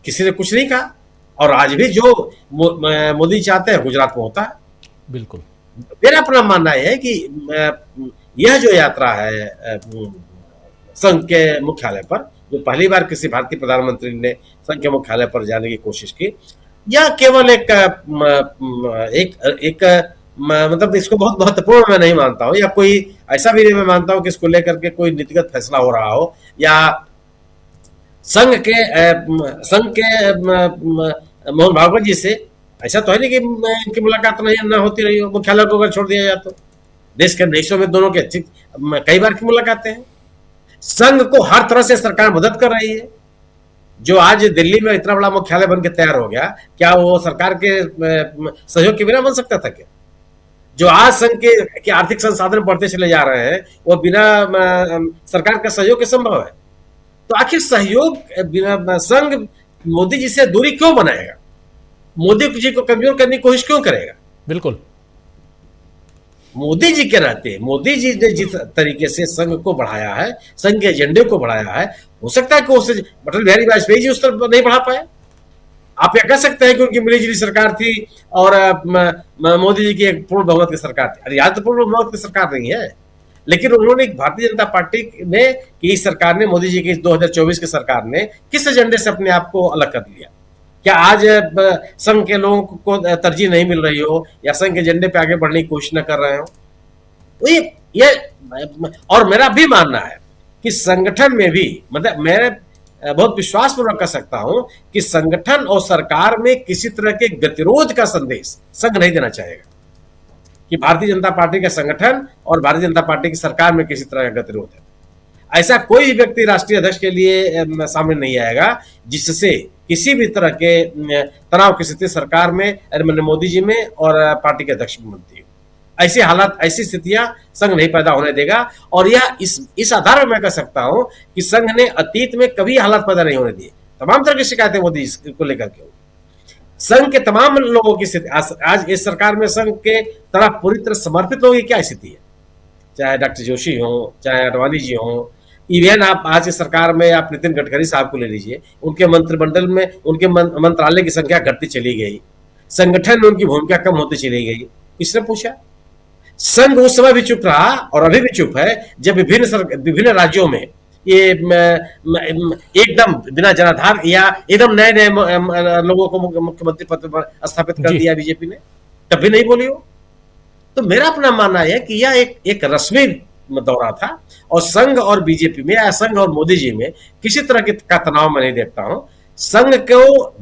[SPEAKER 6] किसी ने कुछ नहीं कहा। और आज भी जो मोदी चाहते हैं गुजरात में होता है।
[SPEAKER 1] बिल्कुल।
[SPEAKER 6] मेरा अपना मानना है कि यह जो यात्रा है संघ के मुख्यालय पर, जो पहली बार किसी भारतीय प्रधानमंत्री ने संघ के मुख्यालय पर जाने की कोशिश की, यह केवल एक मतलब इसको बहुत महत्वपूर्ण मैं नहीं मानता हूं, या कोई ऐसा भी नहीं मैं मानता हूं कि इसको लेकर के कोई नीतिगत फैसला हो रहा हो, या संघ के मोहन भागवत जी से ऐसा तो है नहीं कि इनकी मुलाकात नहीं ना होती रही हो। मुख्यालय को अगर छोड़ दिया जाए तो देश के देशों में दोनों के अच्छी कई बार की मुलाकातें हैं। संघ को हर तरह से सरकार मदद कर रही है। जो आज दिल्ली में इतना बड़ा मुख्यालय बनकर तैयार हो गया, क्या वो सरकार के सहयोग के बिना बन सकता था क्या? जो आज संघ के आर्थिक संसाधन बढ़ते चले जा रहे हैं, वो बिना सरकार का सहयोग के संभव है। तो आखिर सहयोग बिना संघ मोदी जी से दूरी क्यों बनाएगा? मोदी जी को कमजोर करने की कोशिश क्यों करेगा?
[SPEAKER 1] बिल्कुल।
[SPEAKER 6] मोदी जी के नाते, मोदी जी ने जिस तरीके से संघ को बढ़ाया है, संघ के एजेंडे को बढ़ाया है, हो सकता है कि उससे अटल बिहारी वाजपेयी जी उस तरफ नहीं बढ़ा पाए। आप यह कह सकते हैं कि उनकी मिलीजुली सरकार थी और मोदी जी की एक पूर्ण बहुमत की सरकार थी। अरे यार, तो पूर्ण बहुमत की सरकार नहीं है, लेकिन उन्होंने भारतीय जनता पार्टी ने की सरकार ने, मोदी जी की 2024 की सरकार ने किस एजेंडे से अपने आप को अलग कर लिया? क्या आज संघ के लोगों को तरजीह नहीं मिल रही हो, या संघ के एजेंडे पे आगे बढ़ने की कोशिश न कर रहे हो? तो ये और मेरा भी मानना है कि संगठन में भी, मतलब मैं बहुत विश्वास पूर्वक कह सकता हूं कि संगठन और सरकार में किसी तरह के गतिरोध का संदेश संघ नहीं देना चाहेगा कि भारतीय जनता पार्टी का संगठन और भारतीय जनता पार्टी की सरकार में किसी तरह का गतिरोध है। ऐसा कोई व्यक्ति राष्ट्रीय अध्यक्ष के लिए सामने नहीं आएगा जिससे किसी भी तरह के तनाव की स्थिति सरकार में, मोदी जी में और पार्टी के अध्यक्ष में बनती है। ऐसे हालात, ऐसी स्थितियां संघ नहीं पैदा होने देगा। और यह इस आधार में मैं कह सकता हूं कि संघ ने अतीत में कभी हालात पैदा नहीं होने दिए। तमाम तरह की शिकायतें मोदी जी को लेकर के, संघ के तमाम लोगों की स्थिति, आज इस सरकार में संघ के तरफ पूरी तरह समर्पित लोगों की क्या स्थिति है? चाहे डॉक्टर जोशी हो, चाहे अडवाणी जी हो, इवन आप आज इस सरकार में आप नितिन गडकरी साहब को ले लीजिए, उनके मंत्रिमंडल में उनके मंत्रालय की संख्या घटती चली गई। संगठन में उनकी भूमिका कम होती चली गई? किसने पूछा? संघ उस समय भी चुप रहा और अभी भी चुप है जब विभिन्न राज्यों में ये एकदम बिना जनाधार या एकदम नए नए लोगों को मुख्यमंत्री पद पर स्थापित कर दिया बीजेपी ने, तब भी नहीं बोली हो। तो मेरा अपना मानना है कि यह एक रस्मी दौरा था और संघ और बीजेपी में या संघ और मोदी जी में किसी तरह का तनाव मैं नहीं देखता हूं। संघ को,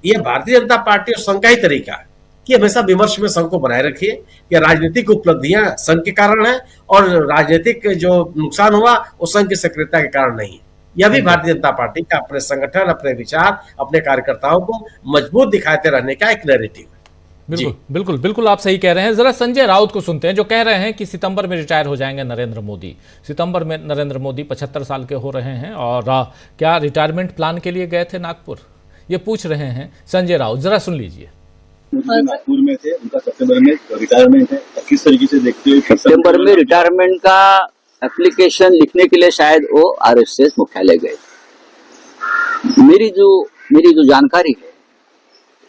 [SPEAKER 6] यह भारतीय जनता पार्टी और संघ का ही तरीका है कि हमेशा विमर्श में संघ को बनाए रखिए कि राजनीतिक उपलब्धियां संघ के कारण है और राजनीतिक जो नुकसान हुआ वो संघ की सक्रियता के कारण नहीं है। यह भी भारतीय जनता पार्टी का अपने संगठन, अपने विचार, अपने कार्यकर्ताओं को मजबूत दिखाते रहने का एक नैरेटिव है।
[SPEAKER 1] बिल्कुल बिल्कुल बिल्कुल, आप सही कह रहे हैं। जरा संजय राउत को सुनते हैं जो कह रहे हैं कि सितंबर में रिटायर हो जाएंगे नरेंद्र मोदी। सितंबर में नरेंद्र मोदी 75 साल के हो रहे हैं और क्या रिटायरमेंट प्लान के लिए गए थे नागपुर, ये पूछ रहे हैं संजय राउत। जरा सुन लीजिए।
[SPEAKER 7] नागपुर में थे, उनका सितंबर में रिटायरमेंट है, किस तरीके से देखते हैं?
[SPEAKER 8] सितंबर में रिटायरमेंट का एप्लीकेशन लिखने के लिए शायद वो आरएसएस मुख्यालय गए। मेरी जो जानकारी है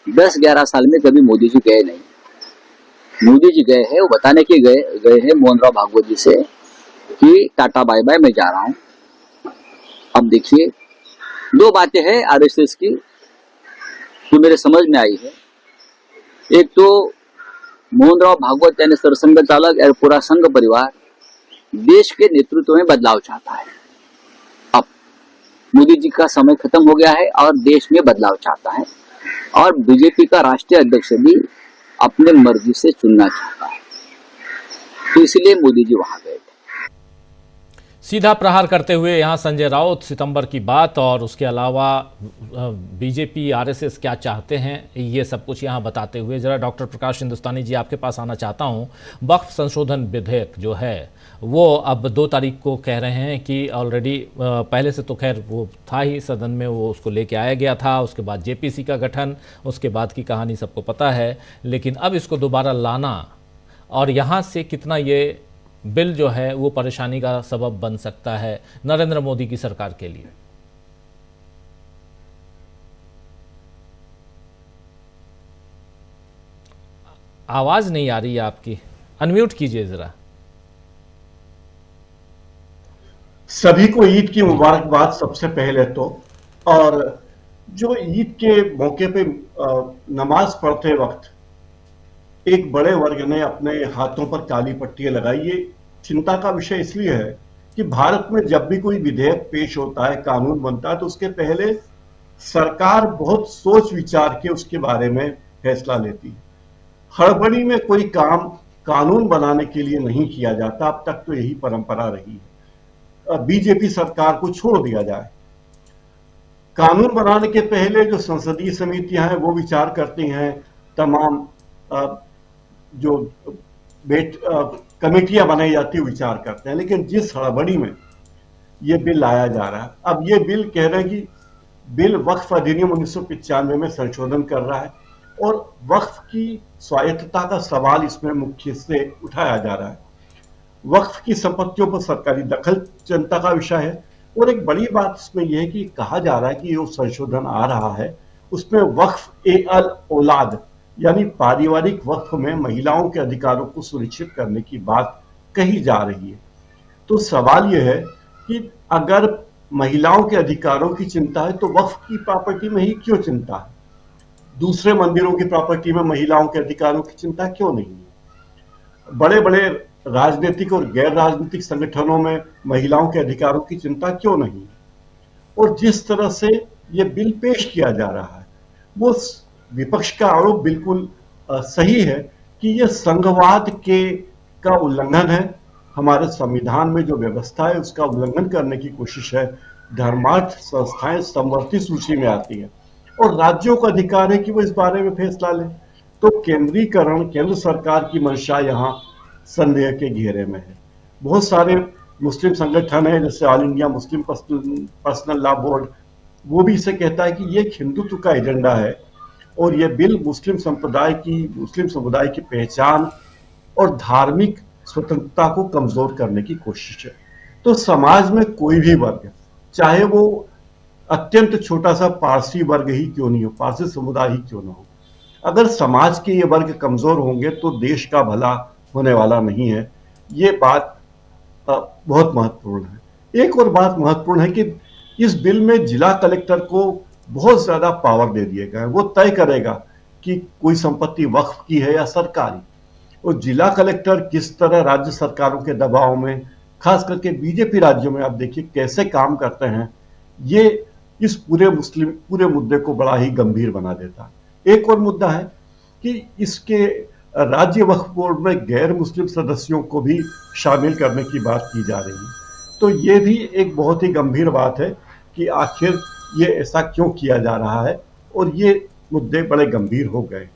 [SPEAKER 8] 10-11 साल में कभी मोदी जी गए नहीं। मोदी जी गए हैं, वो बताने के गए हैं मोहन राव भागवत जी से कि टाटा बाय बाय, मैं जा रहा हूं। अब देखिए, दो बातें हैं आरएसएस की जो मेरे समझ में आई है। एक तो मोहन राव भागवत यानी सरसंघ चालक और पूरा संघ परिवार देश के नेतृत्व में बदलाव चाहता है। अब मोदी जी का समय खत्म हो गया है और देश में बदलाव चाहता है और बीजेपी का राष्ट्रीय अध्यक्ष भी अपने मर्जी से चुनना चाहता है, तो इसलिए मोदी जी वहां गए थे।
[SPEAKER 1] सीधा प्रहार करते हुए यहाँ संजय राउत सितंबर की बात और उसके अलावा बीजेपी आरएसएस क्या चाहते हैं ये सब कुछ यहाँ बताते हुए जरा डॉक्टर प्रकाश हिंदुस्तानी जी आपके पास आना चाहता हूँ। वक्फ संशोधन विधेयक जो है वो अब 2 तारीख को कह रहे हैं कि ऑलरेडी पहले से तो खैर वो था ही सदन में, वो उसको लेके आया गया था, उसके बाद जेपीसी का गठन, उसके बाद की कहानी सबको पता है। लेकिन अब इसको दोबारा लाना और यहाँ से कितना ये बिल जो है वो परेशानी का सबब बन सकता है नरेंद्र मोदी की सरकार के लिए। आवाज नहीं आ रही है आपकी, अनम्यूट कीजिए जरा।
[SPEAKER 9] सभी को ईद की मुबारकबाद सबसे पहले तो। और जो ईद के मौके पे नमाज पढ़ते वक्त एक बड़े वर्ग ने अपने हाथों पर काली पट्टियां लगाई। ये चिंता का विषय इसलिए है कि भारत में जब भी कोई विधेयक पेश होता है, कानून बनता है, तो उसके पहले सरकार बहुत सोच विचार के उसके बारे में फैसला लेती है। हड़बड़ी में कोई काम कानून बनाने के लिए नहीं किया जाता। अब तक तो यही परंपरा रही है। बीजेपी सरकार को छोड़ दिया जाए। कानून बनाने के पहले जो संसदीय समितियां हैं वो विचार करती हैं, तमाम जो कमेटियां बनाई जाती है विचार करते हैं। लेकिन जिस हड़बड़ी में ये बिल लाया जा रहा है, अब ये बिल कह रहे हैं कि बिल वक्फ अधिनियम 1995 में संशोधन कर रहा है और वक्फ की स्वायत्तता का सवाल इसमें मुख्य से उठाया जा रहा है। वक्फ की संपत्तियों पर सरकारी दखल चिंता का विषय है। और एक बड़ी बात इसमें यह है कि कहा जा रहा है कि जो संशोधन आ रहा है उसमें वक्फ अल औलाद यानी पारिवारिक वक्फ में महिलाओं के अधिकारों को सुनिश्चित करने की बात कही जा रही है। तो सवाल यह है कि अगर महिलाओं के अधिकारों की चिंता है तो वक्फ की प्रॉपर्टी में ही क्यों चिंता है? दूसरे मंदिरों की प्रॉपर्टी में महिलाओं के अधिकारों की चिंता क्यों नहीं है? बड़े बड़े राजनीतिक और गैर राजनीतिक संगठनों में महिलाओं के अधिकारों की चिंता क्यों नहीं है? और जिस तरह से ये बिल पेश किया जा रहा है वो विपक्ष का आरोप बिल्कुल सही है कि यह संघवाद का उल्लंघन है। हमारे संविधान में जो व्यवस्था है उसका उल्लंघन करने की कोशिश है। धर्मार्थ संस्थाएं समवर्ती सूची में आती है और राज्यों का अधिकार है कि वो इस बारे में फैसला लें। तो केंद्रीकरण, केंद्र सरकार की मंशा यहाँ संदेह के घेरे में है। बहुत सारे मुस्लिम संगठन है जैसे all India Muslim personal law board, वो भी इसे कहता है कि ये एक हिंदुत्व का एजेंडा है और ये बिल मुस्लिम समुदाय की पहचान और धार्मिक स्वतंत्रता को कमजोर करने की कोशिश है। तो समाज में कोई भी वर्ग, चाहे वो अत्यंत छोटा सा पारसी वर्ग ही क्यों नहीं हो, पारसी समुदाय ही क्यों ना हो, अगर समाज के ये वर्ग कमजोर होंगे तो देश का भला होने वाला नहीं है। ये बात बहुत महत्वपूर्ण है। एक और बात महत्वपूर्ण है कि इस बिल में जिला कलेक्टर को बहुत ज्यादा पावर दे दिए गए हैं। वो तय करेगा कि कोई संपत्ति वक्फ की है या सरकारी। और जिला कलेक्टर किस तरह राज्य सरकारों के दबाव में, खास करके बीजेपी राज्यों में आप देखिए कैसे काम करते हैं, ये इस पूरे मुद्दे को बड़ा ही गंभीर बना देता है। एक और मुद्दा है कि इसके राज्य वक्फ बोर्ड में गैर मुस्लिम सदस्यों को भी शामिल करने की बात की जा रही है। तो ये भी एक बहुत ही गंभीर बात है कि आखिर ये ऐसा क्यों किया जा रहा है, और ये मुद्दे बड़े गंभीर हो गए हैं।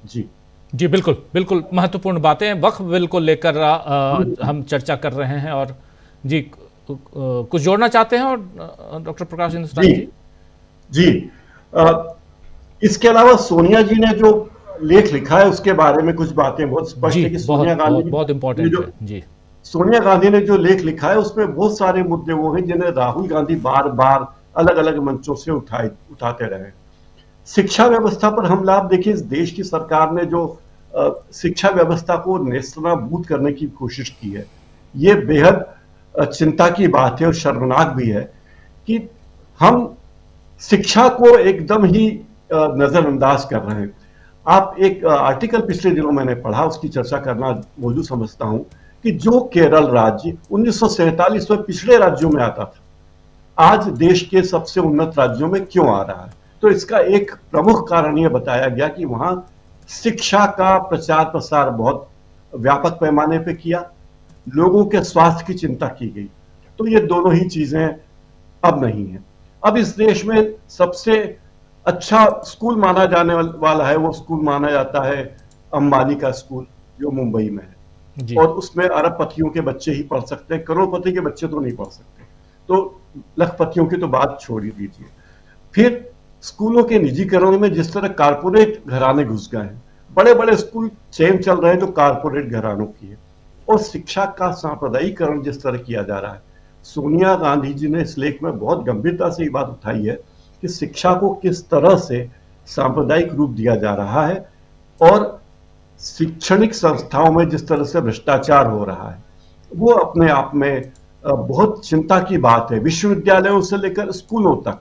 [SPEAKER 9] जी
[SPEAKER 1] जी, बिल्कुल बिल्कुल महत्वपूर्ण बातें वक्फ बिल को लेकर हम चर्चा कर रहे हैं। और जी, कुछ जोड़ना चाहते हैं और डॉक्टर प्रकाश हिंदुस्तानी जी?
[SPEAKER 9] जी, इसके अलावा सोनिया जी ने जो लेख लिखा है उसके बारे में कुछ बातें बहुत स्पष्ट है कि सोनिया गांधी
[SPEAKER 1] बहुत इंपॉर्टेंट है जी।
[SPEAKER 9] सोनिया गांधी ने जो लेख लिखा है उसमें बहुत सारे मुद्दे वो हैं जिन्हें राहुल गांधी बार बार अलग अलग मंचों से उठाते रहे। शिक्षा व्यवस्था पर हमला, आप देखिए इस देश की सरकार ने जो शिक्षा व्यवस्था को नेस्तनाबूद करने की कोशिश की है, ये बेहद चिंता की बात है और शर्मनाक भी है कि हम शिक्षा को एकदम ही नजरअंदाज कर रहे हैं। आप एक आर्टिकल पिछले दिनों मैंने पढ़ा, उसकी चर्चा करना मौजूद समझता हूं कि जो केरल राज्य 1947 में पिछड़े राज्यों में आता था, आज देश के सबसे उन्नत राज्यों में क्यों आ रहा है। तो इसका एक प्रमुख कारण यह बताया गया कि वहां शिक्षा का प्रचार प्रसार बहुत व्यापक पैमाने पे किया, लोगों के स्वास्थ्य की चिंता की गई। तो ये दोनों ही चीजें अब नहीं है। अब इस देश में सबसे अच्छा स्कूल माना जाने वाला है, वो स्कूल माना जाता है अंबानी का स्कूल जो मुंबई में है, और उसमें अरबपतियों के बच्चे ही पढ़ सकते हैं, करोड़पति के बच्चे तो नहीं पढ़ सकते। तो लखपतियों की तो बात छोड़ ही दीजिए। फिर स्कूलों के निजीकरण में जिस तरह कारपोरेट घराने घुस गए हैं, बड़े बड़े स्कूल चेन चल रहे हैं जो कारपोरेट घरानों की है, और शिक्षा का सांप्रदायिकरण जिस तरह किया जा रहा है। सोनिया गांधी जी ने इस लेख में बहुत गंभीरता से ये बात उठाई है कि शिक्षा को किस तरह से सांप्रदायिक रूप दिया जा रहा है, और शैक्षणिक संस्थाओं में जिस तरह से भ्रष्टाचार हो रहा है, वो अपने आप में बहुत चिंता की बात है। विश्वविद्यालयों से लेकर स्कूलों तक,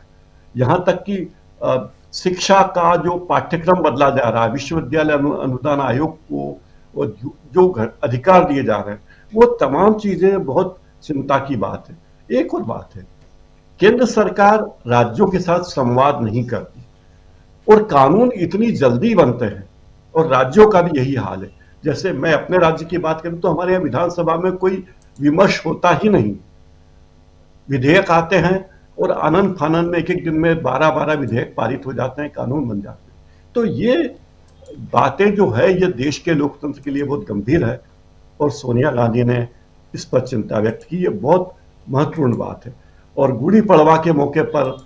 [SPEAKER 9] यहां तक कि शिक्षा का जो पाठ्यक्रम बदला जा रहा है, विश्वविद्यालय अनुदान आयोग को जो अधिकार दिए जा रहे हैं, वो तमाम चीजें बहुत चिंता की बात है। एक और बात है, केंद्र सरकार राज्यों के साथ संवाद नहीं करती, और कानून इतनी जल्दी बनते हैं, और राज्यों का भी यही हाल है। जैसे मैं अपने राज्य की बात करूं तो हमारे यहाँ विधानसभा में कोई विमर्श होता ही नहीं। विधेयक आते हैं और आनंद फानंद में एक दिन में 12-12 विधेयक पारित हो जाते हैं, कानून बन जाते हैं। तो ये बातें जो है ये देश के लोकतंत्र के लिए बहुत गंभीर है, और सोनिया गांधी ने इस पर चिंता व्यक्त की। ये बहुत महत्वपूर्ण बात है। और गुड़ी पड़वा के मौके पर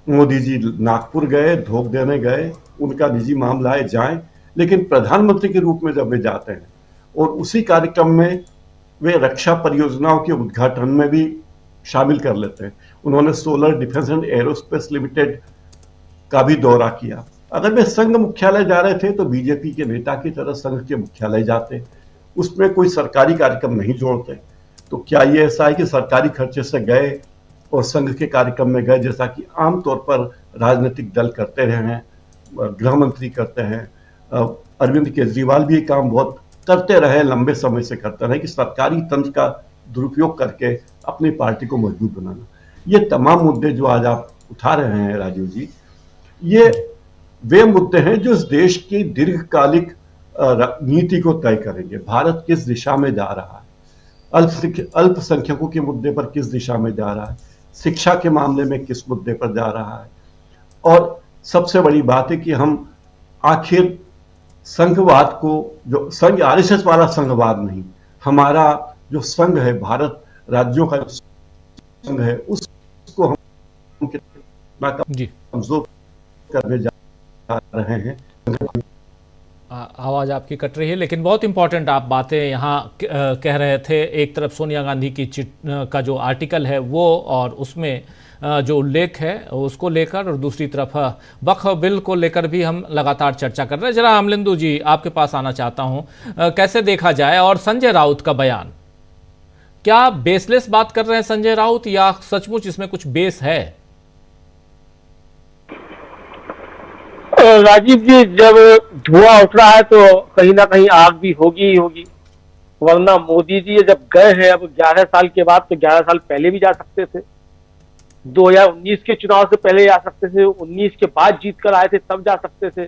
[SPEAKER 9] मोदी जी नागपुर गए, धोख देने गए, उनका निजी मामला है, जाएं, लेकिन प्रधानमंत्री के रूप में जब वे जाते हैं और उसी कार्यक्रम में वे रक्षा परियोजनाओं के उद्घाटन में भी शामिल कर लेते हैं। उन्होंने solar defence and aerospace limited का भी दौरा किया। अगर वे संघ मुख्यालय जा रहे थे तो बीजेपी के नेता की तरह संघ के मुख्यालय जाते, उसमें कोई सरकारी कार्यक्रम नहीं जोड़ते। तो क्या ये ऐसा है कि सरकारी खर्चे से गए और संघ के कार्यक्रम में गए, जैसा कि आमतौर पर राजनीतिक दल करते रहे हैं, गृह मंत्री करते हैं, अरविंद केजरीवाल भी ये काम बहुत करते रहे, लंबे समय से करते रहे कि सरकारी तंत्र का दुरुपयोग करके अपनी पार्टी को मजबूत बनाना। ये तमाम मुद्दे जो आज आप उठा रहे हैं राजीव जी, ये वे मुद्दे हैं जो इस देश की दीर्घकालिक नीति को तय करेंगे। भारत किस दिशा में जा रहा है, अल्पसंख्यकों के मुद्दे पर किस दिशा में जा रहा है, शिक्षा के मामले में किस मुद्दे पर जा रहा है, और सबसे बड़ी बात है कि हम आखिर संघवाद को, जो संघ आरएसएस वाला संघवाद नहीं, हमारा जो संघ है, भारत राज्यों का संघ है, उसको हम कितना कमजोर करने जा रहे हैं।
[SPEAKER 1] आवाज़ आपकी कट रही है, लेकिन बहुत इंपॉर्टेंट आप बातें यहाँ कह रहे थे। एक तरफ सोनिया गांधी की का जो आर्टिकल है वो, और उसमें जो उल्लेख है उसको लेकर, और दूसरी तरफ वक्फ बिल को लेकर भी हम लगातार चर्चा कर रहे हैं। जरा अमलिंदु जी आपके पास आना चाहता हूँ, कैसे देखा जाए, और संजय राउत का बयान, क्या बेसलेस बात कर रहे हैं संजय राउत, या सचमुच इसमें कुछ बेस है?
[SPEAKER 10] राजीव जी, जब धुआं उठ रहा है तो कहीं ना कहीं आग भी होगी ही होगी, वरना मोदी जी जब गए हैं अब 11 साल के बाद, तो 11 साल पहले भी जा सकते थे, 2019 के चुनाव से पहले जा सकते थे, 19 के बाद जीत कर आए थे तब जा सकते थे,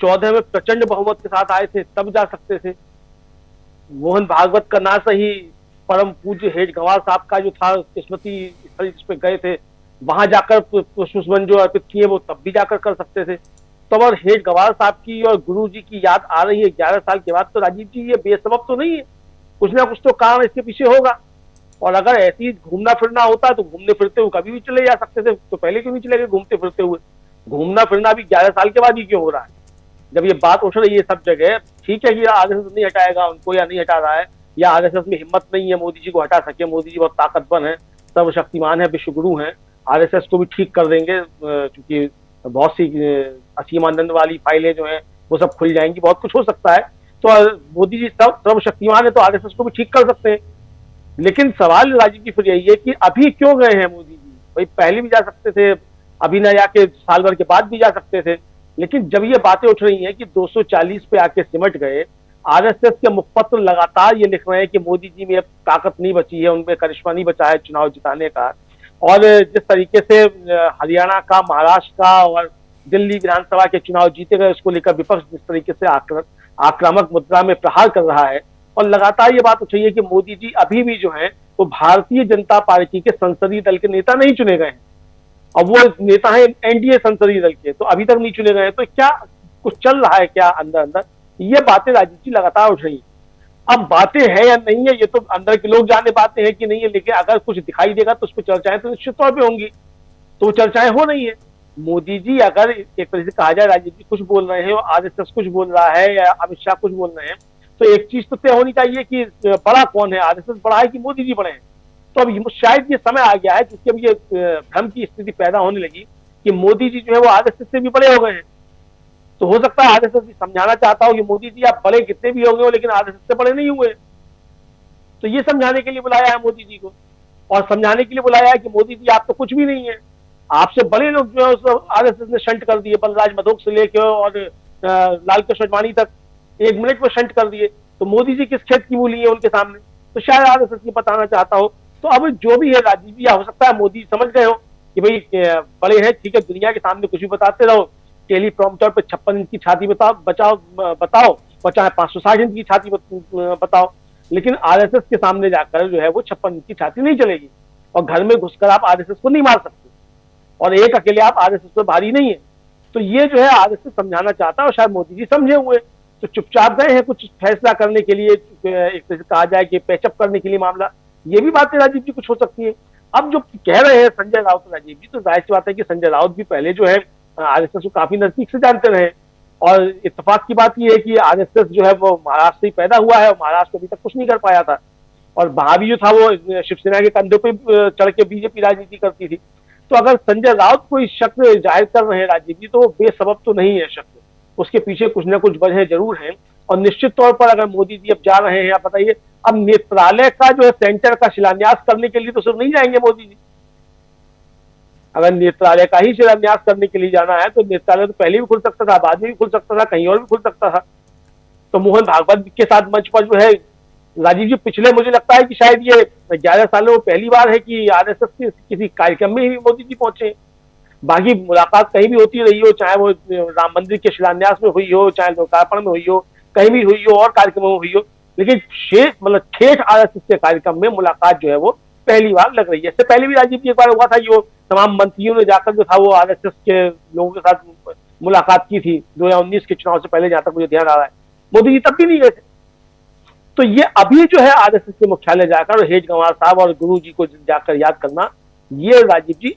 [SPEAKER 10] 14 में प्रचंड बहुमत के साथ आए थे तब जा सकते थे। मोहन भागवत का ना सही, परम पूज्य हेड गंवार साहब का जो था स्मृति स्थल जिस पे गए थे, वहां जाकर पुष्पसुमन जो अर्पित किए वो तब भी जाकर कर सकते थे। तो अगर हेड गंवार साहब की और गुरु जी की याद आ रही है 11 साल के बाद, तो राजीव जी ये बेसबब तो नहीं है, कुछ ना कुछ तो कारण इसके पीछे होगा। और अगर ऐसी ही घूमना फिरना होता तो घूमने फिरते हुए कभी भी चले जा सकते थे, तो पहले क्यों नहीं चले गए घूमते फिरते हुए? घूमना फिरना भी 11 साल के बाद ही क्यों हो रहा है? जब ये बात उठ रही है सब जगह, ठीक है कि आरएसएस नहीं हटाएगा उनको या नहीं हटा रहा है, या आरएसएस में हिम्मत नहीं है मोदी जी को हटा सके, मोदी जी बहुत ताकतवर है, सर्वशक्तिमान है, विश्वगुरु हैं, आरएसएस को भी ठीक कर देंगे, क्योंकि बहुत सी असीम आनंद वाली फाइलें जो हैं वो सब खुल जाएंगी, बहुत कुछ हो सकता है। तो मोदी जी सर्वशक्तिमान है तो आरएसएस को भी ठीक कर सकते हैं। लेकिन सवाल राजीव जी फिर यही है कि अभी क्यों गए हैं मोदी जी? भाई पहले भी जा सकते थे, अभी ना जाके साल भर के बाद भी जा सकते थे। लेकिन जब ये बातें उठ रही हैं कि 240 पे आके सिमट गए, आरएसएस के मुखपत्र लगातार ये लिख रहे हैं कि मोदी जी में अब ताकत नहीं बची है, उनमें करिश्मा नहीं बचा है चुनाव जिताने का, और जिस तरीके से हरियाणा का, महाराष्ट्र का और दिल्ली विधानसभा के चुनाव जीते गए, उसको लेकर विपक्ष जिस तरीके से आक्रामक मुद्रा में प्रहार कर रहा है, और लगातार ये बात उठ रही है कि मोदी जी अभी भी जो है वो भारतीय जनता पार्टी के संसदीय दल के नेता नहीं चुने गए हैं। अब वो नेता है एनडीए संसदीय दल के, तो अभी तक नहीं चुने गए हैं, तो क्या कुछ चल रहा है क्या अंदर अंदर? ये बातें राजीव जी लगातार उठ रही है। अब बातें हैं या नहीं है ये तो अंदर के लोग जाने बातें हैं कि नहीं है, लेकिन अगर कुछ दिखाई देगा तो उस पर चर्चाएं तो निश्चित तौर पर होंगी, तो वो चर्चाएं हो रही है। मोदी जी अगर एक तरह से कहा जाए राजीव जी कुछ बोल रहे हैं और आरएसएस कुछ बोल रहा है या अमित शाह कुछ बोल रहे हैं, तो एक चीज तो तय होनी चाहिए कि बड़ा कौन है, आरएसएस बड़ा है कि मोदी जी बड़े हैं। तो अब शायद ये समय आ गया है, क्योंकि अब ये भ्रम की स्थिति पैदा होने लगी कि मोदी जी जो है वो आरएसएस से भी बड़े हो गए हैं। तो हो सकता है आरएसएस भी समझाना चाहता हो कि मोदी जी आप बड़े कितने भी हो गए हो लेकिन आरएसएस से बड़े नहीं हुए। तो ये समझाने के लिए बुलाया है मोदी जी को, और समझाने के लिए बुलाया है कि मोदी जी आप तो कुछ भी नहीं है, आपसे बड़े लोग जो है आरएसएस ने शंट कर दिए, बलराज मधोक से लेकर और लालकृष्ण अडवाणी तक 1 मिनट में शंट कर दिए। तो मोदी जी किस खेत की मूली है उनके सामने? तो शायद आरएसएस ये बताना चाहता हो। तो अब जो भी है राजीव जी, हो सकता है मोदी समझ गए हो कि भाई बड़े हैं, ठीक है, दुनिया के सामने कुछ भी बताते रहो, टेली प्रॉम्प्टर पे 56 इंच की छाती बताओ और चाहे 560 इंच की छाती बताओ, लेकिन आरएसएस के सामने जाकर जो है वो 56 इंच की छाती नहीं चलेगी, और घर में घुसकर आप आरएसएस को नहीं मार सकते, और एक अकेले आप आरएसएस पर भारी नहीं है। तो ये जो है आरएसएस समझाना चाहता है, और शायद मोदी जी समझे हुए तो चुपचाप गए हैं कुछ फैसला करने के लिए, एक तरह से कहा जाए कि पैचअप करने के लिए मामला। ये भी बातें राजीव जी कुछ हो सकती है। अब जो कह रहे हैं संजय राउत राजीव जी, तो जाहिर सी बात है कि संजय राउत भी पहले जो है आरएसएस को काफी नजदीक से जानते रहे, और इत्तेफाक की बात यह है कि आरएसएस जो है वो महाराष्ट्र से पैदा हुआ है, और महाराष्ट्र अभी तक कुछ नहीं कर पाया था, और वहां भी जो था वो शिवसेना के कंधों पे चढ़ के बीजेपी राजनीति करती थी। तो अगर संजय राउत कोई शक जाहिर कर रहे हैं राजीव जी, तो वो बेसबब तो नहीं है शक, उसके पीछे कुछ ना कुछ वजह जरूर है। और निश्चित तौर पर अगर मोदी जी अब जा रहे हैं, आप बताइए, अब नेत्रालय का जो है सेंटर का शिलान्यास करने के लिए तो सिर्फ नहीं जाएंगे मोदी जी। अगर नेत्रालय का ही शिलान्यास करने के लिए जाना है तो नेत्रालय तो पहले भी खुल सकता था, बाद में भी खुल सकता था, कहीं और भी खुल सकता था। तो मोहन भागवत के साथ मंच पर जो है राजीव जी, पिछले मुझे लगता है कि शायद ये 11 सालों में पहली बार है कि आरएसएस के किसी कार्यक्रम में ही मोदी जी पहुंचे। बाकी मुलाकात कहीं भी होती रही हो, चाहे वो राम मंदिर के शिलान्यास में हुई हो, चाहे लोकार्पण में हुई हो, कहीं भी हुई हो और कार्यक्रमों में हुई हो, लेकिन ठेठ आरएसएस के कार्यक्रम में मुलाकात जो है वो पहली बार लग रही है। इससे पहले भी राजीव जी एक बार हुआ था, जो तमाम मंत्रियों ने जाकर जो था वो आरएसएस के लोगों के साथ मुलाकात की थी 2019 के चुनाव से पहले, जहां तक मुझे ध्यान आ रहा है। मोदी जी तब भी नहीं गए थे। तो ये अभी जो है आरएसएस के मुख्यालय जाकर हेड गंवार साहब और गुरु जी को जाकर याद करना, ये राजीव जी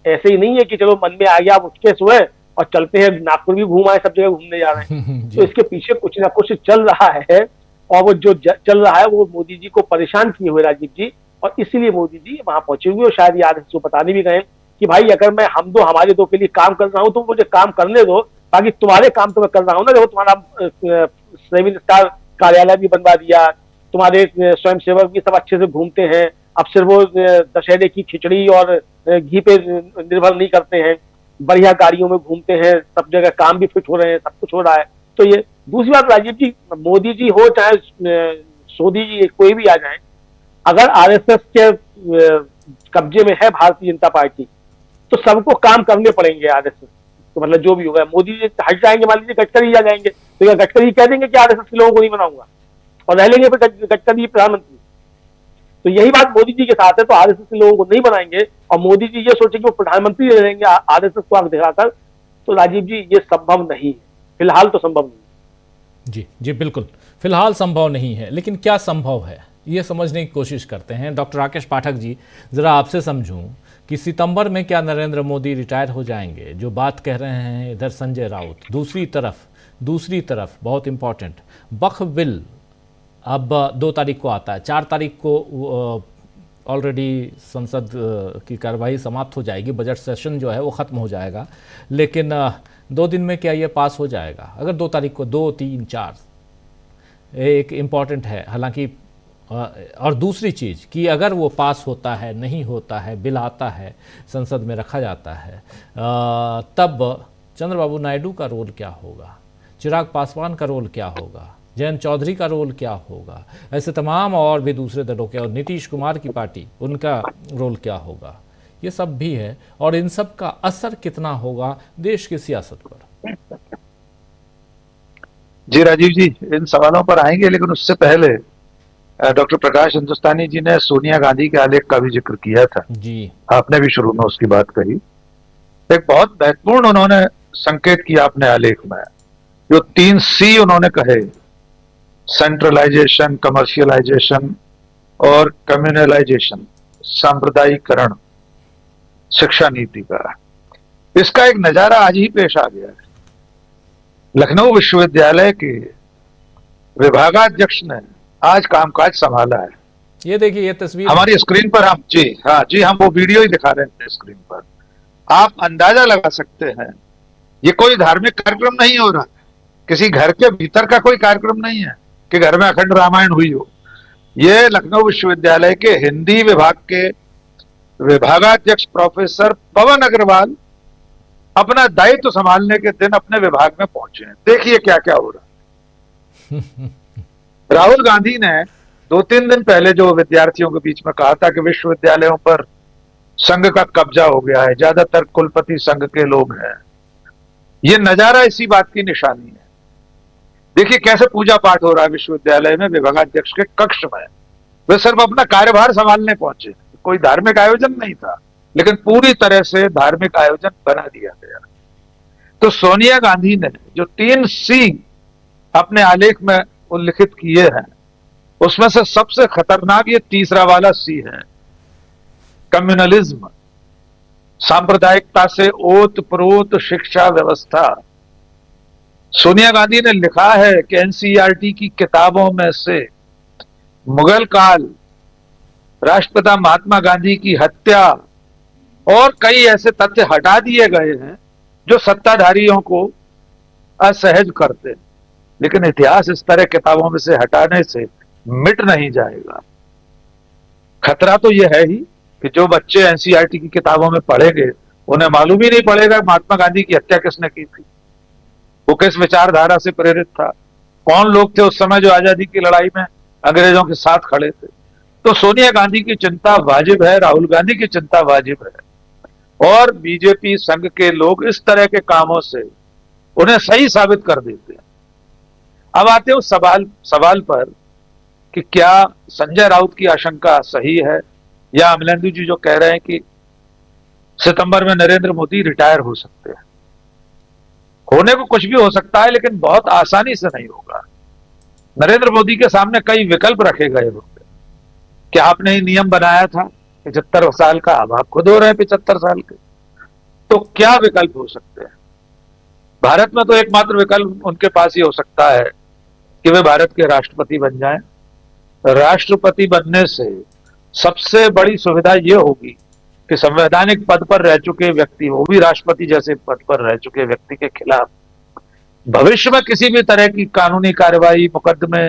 [SPEAKER 10] ऐसे ही नहीं है कि चलो मन में आ गया, आप उठ के सोए और चलते हैं नागपुर भी घूम आए, सब जगह घूमने जा रहे हैं।
[SPEAKER 1] जी।
[SPEAKER 10] तो इसके पीछे कुछ ना कुछ चल रहा है, और वो जो चल रहा है वो मोदी जी को परेशान किए हुए राजीव जी, और इसीलिए मोदी जी वहां पहुंचे हुए, और शायद याद को बताने भी गए कि भाई अगर मैं हमारे दो के लिए काम कर रहा हूं तो मुझे काम करने दो, बाकी तुम्हारे काम तो मैं कर रहा हूं ना। देखो तुम्हारा 7 स्टार कार्यालय भी बनवा दिया, तुम्हारे स्वयंसेवक भी सब अच्छे से घूमते हैं, अब सिर्फ वो दशहरे की खिचड़ी और घी पे निर्भर नहीं करते हैं, बढ़िया गाड़ियों में घूमते हैं, सब जगह काम भी फिट हो रहे हैं, सब कुछ हो रहा है। तो ये दूसरी बात राजीव जी, मोदी जी हो चाहे सोदी जी, कोई भी आ जाए, अगर आरएसएस के कब्जे में है भारतीय जनता पार्टी तो सबको काम करने पड़ेंगे आरएसएस। तो मतलब जो भी होगा, मोदी जी हट जाएंगे, मान लीजिए गडकरी आ जाएंगे, तो या गडकरी कह देंगे कि आरएसएस के लोगों को नहीं बनाऊंगा, और रह लेंगे फिर गडकरी प्रधानमंत्री। तो यही बात मोदी जी के साथ है, तो आरएसएस के लोगों को नहीं बनाएंगे और मोदी जी ये सोचे कि वो प्रधानमंत्री रहेंगे आरएसएस को आग दिखाकर, तो राजीव जी ये संभव नहीं है, फिलहाल तो संभव नहीं।
[SPEAKER 1] जी जी बिल्कुल, फिलहाल संभव नहीं है, लेकिन क्या संभव है ये समझने की कोशिश करते हैं। डॉक्टर राकेश पाठक जी, ज़रा आपसे समझूं कि सितंबर में क्या नरेंद्र मोदी रिटायर हो जाएंगे, जो बात कह रहे हैं इधर संजय राउत। दूसरी तरफ बहुत इंपॉर्टेंट वक्फ बिल अब 2 तारीख को आता है, 4 तारीख को ऑलरेडी संसद की कार्रवाई समाप्त हो जाएगी, बजट सेशन जो है वो ख़त्म हो जाएगा, लेकिन 2 दिन में क्या ये पास हो जाएगा? अगर 2 तारीख को 2, 3, 4 एक इम्पॉर्टेंट है हालांकि, और दूसरी चीज़ कि अगर वो पास होता है, नहीं होता है, बिल आता है, संसद में रखा जाता है, तब चंद्रबाबू नायडू का रोल क्या होगा, चिराग पासवान का रोल क्या होगा, जयंत चौधरी का रोल क्या होगा, ऐसे तमाम और भी दूसरे दलों के, और नीतीश कुमार की पार्टी, उनका रोल क्या होगा, ये सब भी है, और इन सब का असर कितना होगा देश की सियासत पर।
[SPEAKER 5] जी राजीव जी, इन सवालों पर आएंगे, लेकिन उससे पहले डॉक्टर प्रकाश हिंदुस्तानी जी ने सोनिया गांधी के आलेख का भी जिक्र किया था
[SPEAKER 1] जी,
[SPEAKER 5] आपने भी शुरू में उसकी बात कही। एक बहुत महत्वपूर्ण उन्होंने संकेत किया अपने आलेख में, जो 3 C उन्होंने कहे, सेंट्रलाइजेशन, कमर्शियलाइजेशन और कम्युनलाइजेशन, सांप्रदायिकरण शिक्षा नीति का। इसका एक नजारा आज ही पेश आ गया है। लखनऊ विश्वविद्यालय के विभागाध्यक्ष ने आज कामकाज संभाला है।
[SPEAKER 1] ये देखिए, ये तस्वीर
[SPEAKER 5] हमारी स्क्रीन पर हम जी हम वो वीडियो ही दिखा रहे थे स्क्रीन पर। आप अंदाजा लगा सकते हैं, ये कोई धार्मिक कार्यक्रम नहीं हो रहा, किसी घर के भीतर का कोई कार्यक्रम नहीं है कि घर में अखंड रामायण हुई हो। ये लखनऊ विश्वविद्यालय के हिंदी विभाग के विभागाध्यक्ष प्रोफेसर पवन अग्रवाल अपना दायित्व संभालने के दिन अपने विभाग में पहुंचे हैं। देखिए क्या क्या हो रहा है। राहुल गांधी ने 2-3 दिन पहले जो विद्यार्थियों के बीच में कहा था कि विश्वविद्यालयों पर संघ का कब्जा हो गया है, ज्यादातर कुलपति संघ के लोग हैं, ये नजारा इसी बात की निशानी है। देखिए कैसे पूजा पाठ हो रहा है विश्वविद्यालय में, विभागाध्यक्ष के कक्ष में। वे सिर्फ अपना कार्यभार संभालने पहुंचे, कोई धार्मिक आयोजन नहीं था, लेकिन पूरी तरह से धार्मिक आयोजन बना दिया गया। तो सोनिया गांधी ने जो 3 C अपने आलेख में उल्लिखित किए हैं, उसमें से सबसे खतरनाक ये तीसरा वाला C है, कम्युनलिज्म, सांप्रदायिकता से ओत-प्रोत शिक्षा व्यवस्था। सोनिया गांधी ने लिखा है कि NCERT की किताबों में से मुगल काल, राष्ट्रपिता महात्मा गांधी की हत्या और कई ऐसे तथ्य हटा दिए गए हैं जो सत्ताधारियों को असहज करते, लेकिन इतिहास इस तरह किताबों में से हटाने से मिट नहीं जाएगा। खतरा तो यह है ही कि जो बच्चे NCERT की किताबों में पढ़ेंगे, उन्हें मालूम ही नहीं पड़ेगा महात्मा गांधी की हत्या किसने की थी, वो किस विचारधारा से प्रेरित था, कौन लोग थे उस समय जो आजादी की लड़ाई में अंग्रेजों के साथ खड़े थे। तो सोनिया गांधी की चिंता वाजिब है, राहुल गांधी की चिंता वाजिब है, और बीजेपी संघ के लोग इस तरह के कामों से उन्हें सही साबित कर देते हैं। अब आते हैं उस सवाल पर कि क्या संजय राउत की आशंका सही है, या अमलेंदु जी जो कह रहे हैं कि सितंबर में नरेंद्र मोदी रिटायर हो सकते हैं। होने को कुछ भी हो सकता है, लेकिन बहुत आसानी से नहीं होगा। नरेंद्र मोदी के सामने कई विकल्प रखे गए होंगे कि आपने ही नियम बनाया था 75 साल का, अब आप खुद हो रहे हैं 75 साल के, तो क्या विकल्प हो सकते हैं? भारत में तो एकमात्र विकल्प उनके पास ही हो सकता है कि वे भारत के राष्ट्रपति बन जाएं। राष्ट्रपति बनने से सबसे बड़ी सुविधा यह होगी कि संवैधानिक पद पर रह चुके व्यक्ति, वो भी राष्ट्रपति जैसे पद पर रह चुके व्यक्ति के खिलाफ भविष्य में किसी भी तरह की कानूनी कार्रवाई, मुकदमे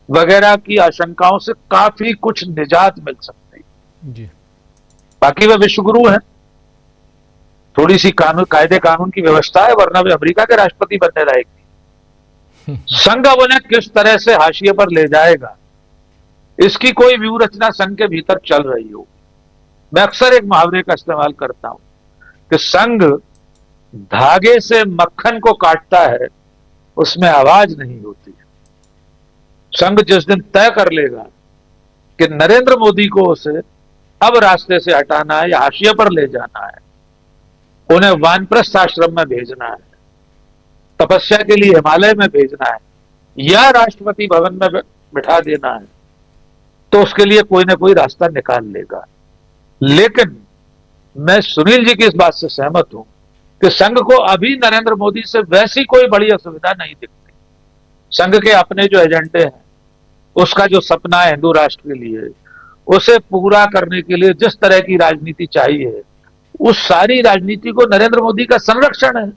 [SPEAKER 5] वगैरह की आशंकाओं से काफी कुछ निजात मिल सकती है
[SPEAKER 1] जी।
[SPEAKER 5] बाकी वे विश्वगुरु हैं, थोड़ी सी कायदे कानून की व्यवस्था है, वरना वे अमेरिका के राष्ट्रपति बनने रहेगी। संघ अब उन्हें किस तरह से हाशिए पर ले जाएगा, इसकी कोई व्यूह रचना संघ के भीतर चल रही हो। मैं अक्सर एक मुहावरे का इस्तेमाल करता हूं कि संघ धागे से मक्खन को काटता है, उसमें आवाज नहीं होती है। संघ जिस दिन तय कर लेगा कि नरेंद्र मोदी को उसे अब रास्ते से हटाना है या हाशिए पर ले जाना है, उन्हें वानप्रस्थ आश्रम में भेजना है, तपस्या के लिए हिमालय में भेजना है या राष्ट्रपति भवन में बिठा देना है, तो उसके लिए कोई ना कोई रास्ता निकाल लेगा। लेकिन मैं सुनील जी की इस बात से सहमत हूं कि संघ को अभी नरेंद्र मोदी से वैसी कोई बड़ी असुविधा नहीं दिखती। संघ के अपने जो एजेंडे हैं, उसका जो सपना है हिंदू राष्ट्र के लिए, उसे पूरा करने के लिए जिस तरह की राजनीति चाहिए, उस सारी राजनीति को नरेंद्र मोदी का संरक्षण है।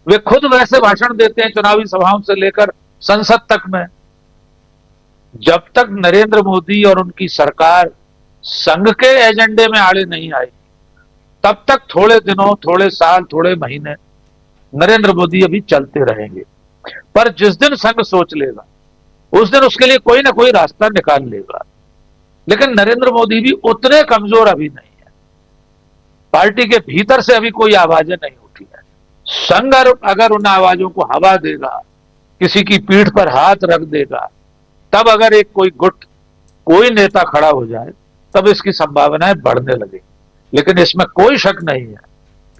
[SPEAKER 5] वे खुद वैसे भाषण देते हैं चुनावी सभाओं से लेकर संसद तक में। जब तक नरेंद्र मोदी और उनकी सरकार संघ के एजेंडे में आड़े नहीं आएगी, तब तक थोड़े दिनों, थोड़े साल, थोड़े महीने नरेंद्र मोदी अभी चलते रहेंगे। पर जिस दिन संघ सोच लेगा, उस दिन उसके लिए कोई ना कोई रास्ता निकाल लेगा। लेकिन नरेंद्र मोदी भी उतने कमजोर अभी नहीं है, पार्टी के भीतर से अभी कोई आवाजें नहीं उठी है। संघ अगर उन आवाजों को हवा देगा, किसी की पीठ पर हाथ रख देगा, तब अगर एक कोई गुट, कोई नेता खड़ा हो जाए, तब इसकी संभावनाएं बढ़ने लगेगी। लेकिन इसमें कोई शक नहीं है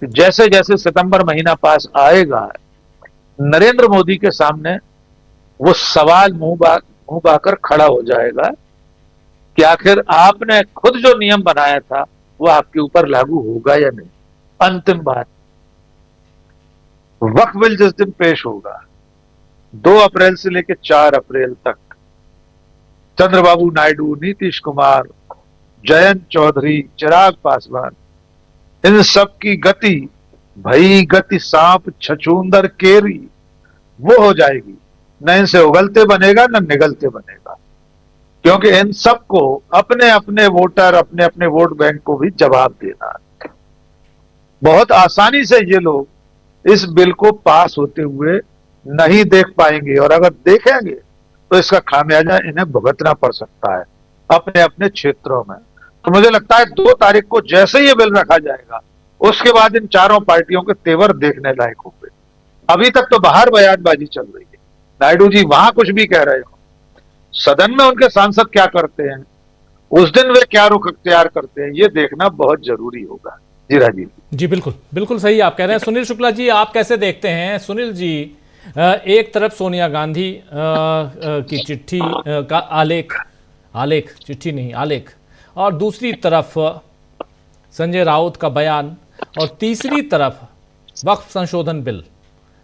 [SPEAKER 5] कि जैसे जैसे सितंबर महीना पास आएगा, नरेंद्र मोदी के सामने वो सवाल मुंह बाकर खड़ा हो जाएगा कि आखिर आपने खुद जो नियम बनाया था वो आपके ऊपर लागू होगा या नहीं। अंतिम बात, वक्फ बिल जिस दिन पेश होगा, 2 अप्रैल से लेकर 4 अप्रैल तक चंद्रबाबू नायडू, नीतीश कुमार, जयंत चौधरी, चिराग पासवान, इन सब की गति, भई गति सांप छछूंदर केरी, वो हो जाएगी। न इनसे उगलते बनेगा न निगलते बनेगा, क्योंकि इन सबको अपने अपने वोटर, अपने अपने वोट बैंक को भी जवाब देना है। बहुत आसानी से ये लोग इस बिल को पास होते हुए नहीं देख पाएंगे, और अगर देखेंगे तो इसका खामियाजा इन्हें भुगतना पड़ सकता है अपने अपने क्षेत्रों में। तो मुझे लगता है 2 तारीख को जैसे ये बिल रखा जाएगा, उसके बाद इन चारों पार्टियों के तेवर देखने लायक होंगे। अभी तक तो बाहर बयानबाजी चल रही है, नायडू जी वहां कुछ भी कह रहे हो, सदन में उनके सांसद क्या करते हैं, उस दिन वे क्या रुख अख्तियार करते हैं, ये देखना बहुत जरूरी होगा। जी राजीव
[SPEAKER 1] जी, बिल्कुल बिल्कुल सही आप कह रहे हैं। सुनील शुक्ला जी, आप कैसे देखते हैं? सुनील जी, एक तरफ सोनिया गांधी की चिट्ठी का आलेख, चिट्ठी नहीं आलेख, और दूसरी तरफ संजय राउत का बयान, और तीसरी तरफ वक्फ संशोधन बिल।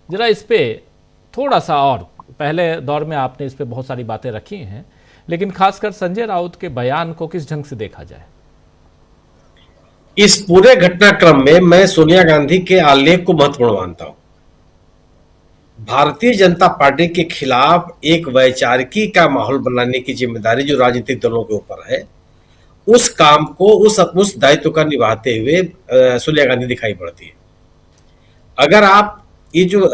[SPEAKER 1] जरा इस पे थोड़ा सा, और पहले दौर में आपने इस पे बहुत सारी बातें रखी हैं, लेकिन खासकर संजय राउत के बयान को किस ढंग से देखा जाए?
[SPEAKER 6] इस पूरे घटनाक्रम में मैं सोनिया गांधी के आलेख को महत्वपूर्ण मानता हूं। भारतीय जनता पार्टी के खिलाफ एक वैचारिकी का माहौल बनाने की जिम्मेदारी जो राजनीतिक दलों के ऊपर है, उस काम को, उस दायित्व का निभाते हुए सोनिया गांधी दिखाई पड़ती है। अगर आप ये जो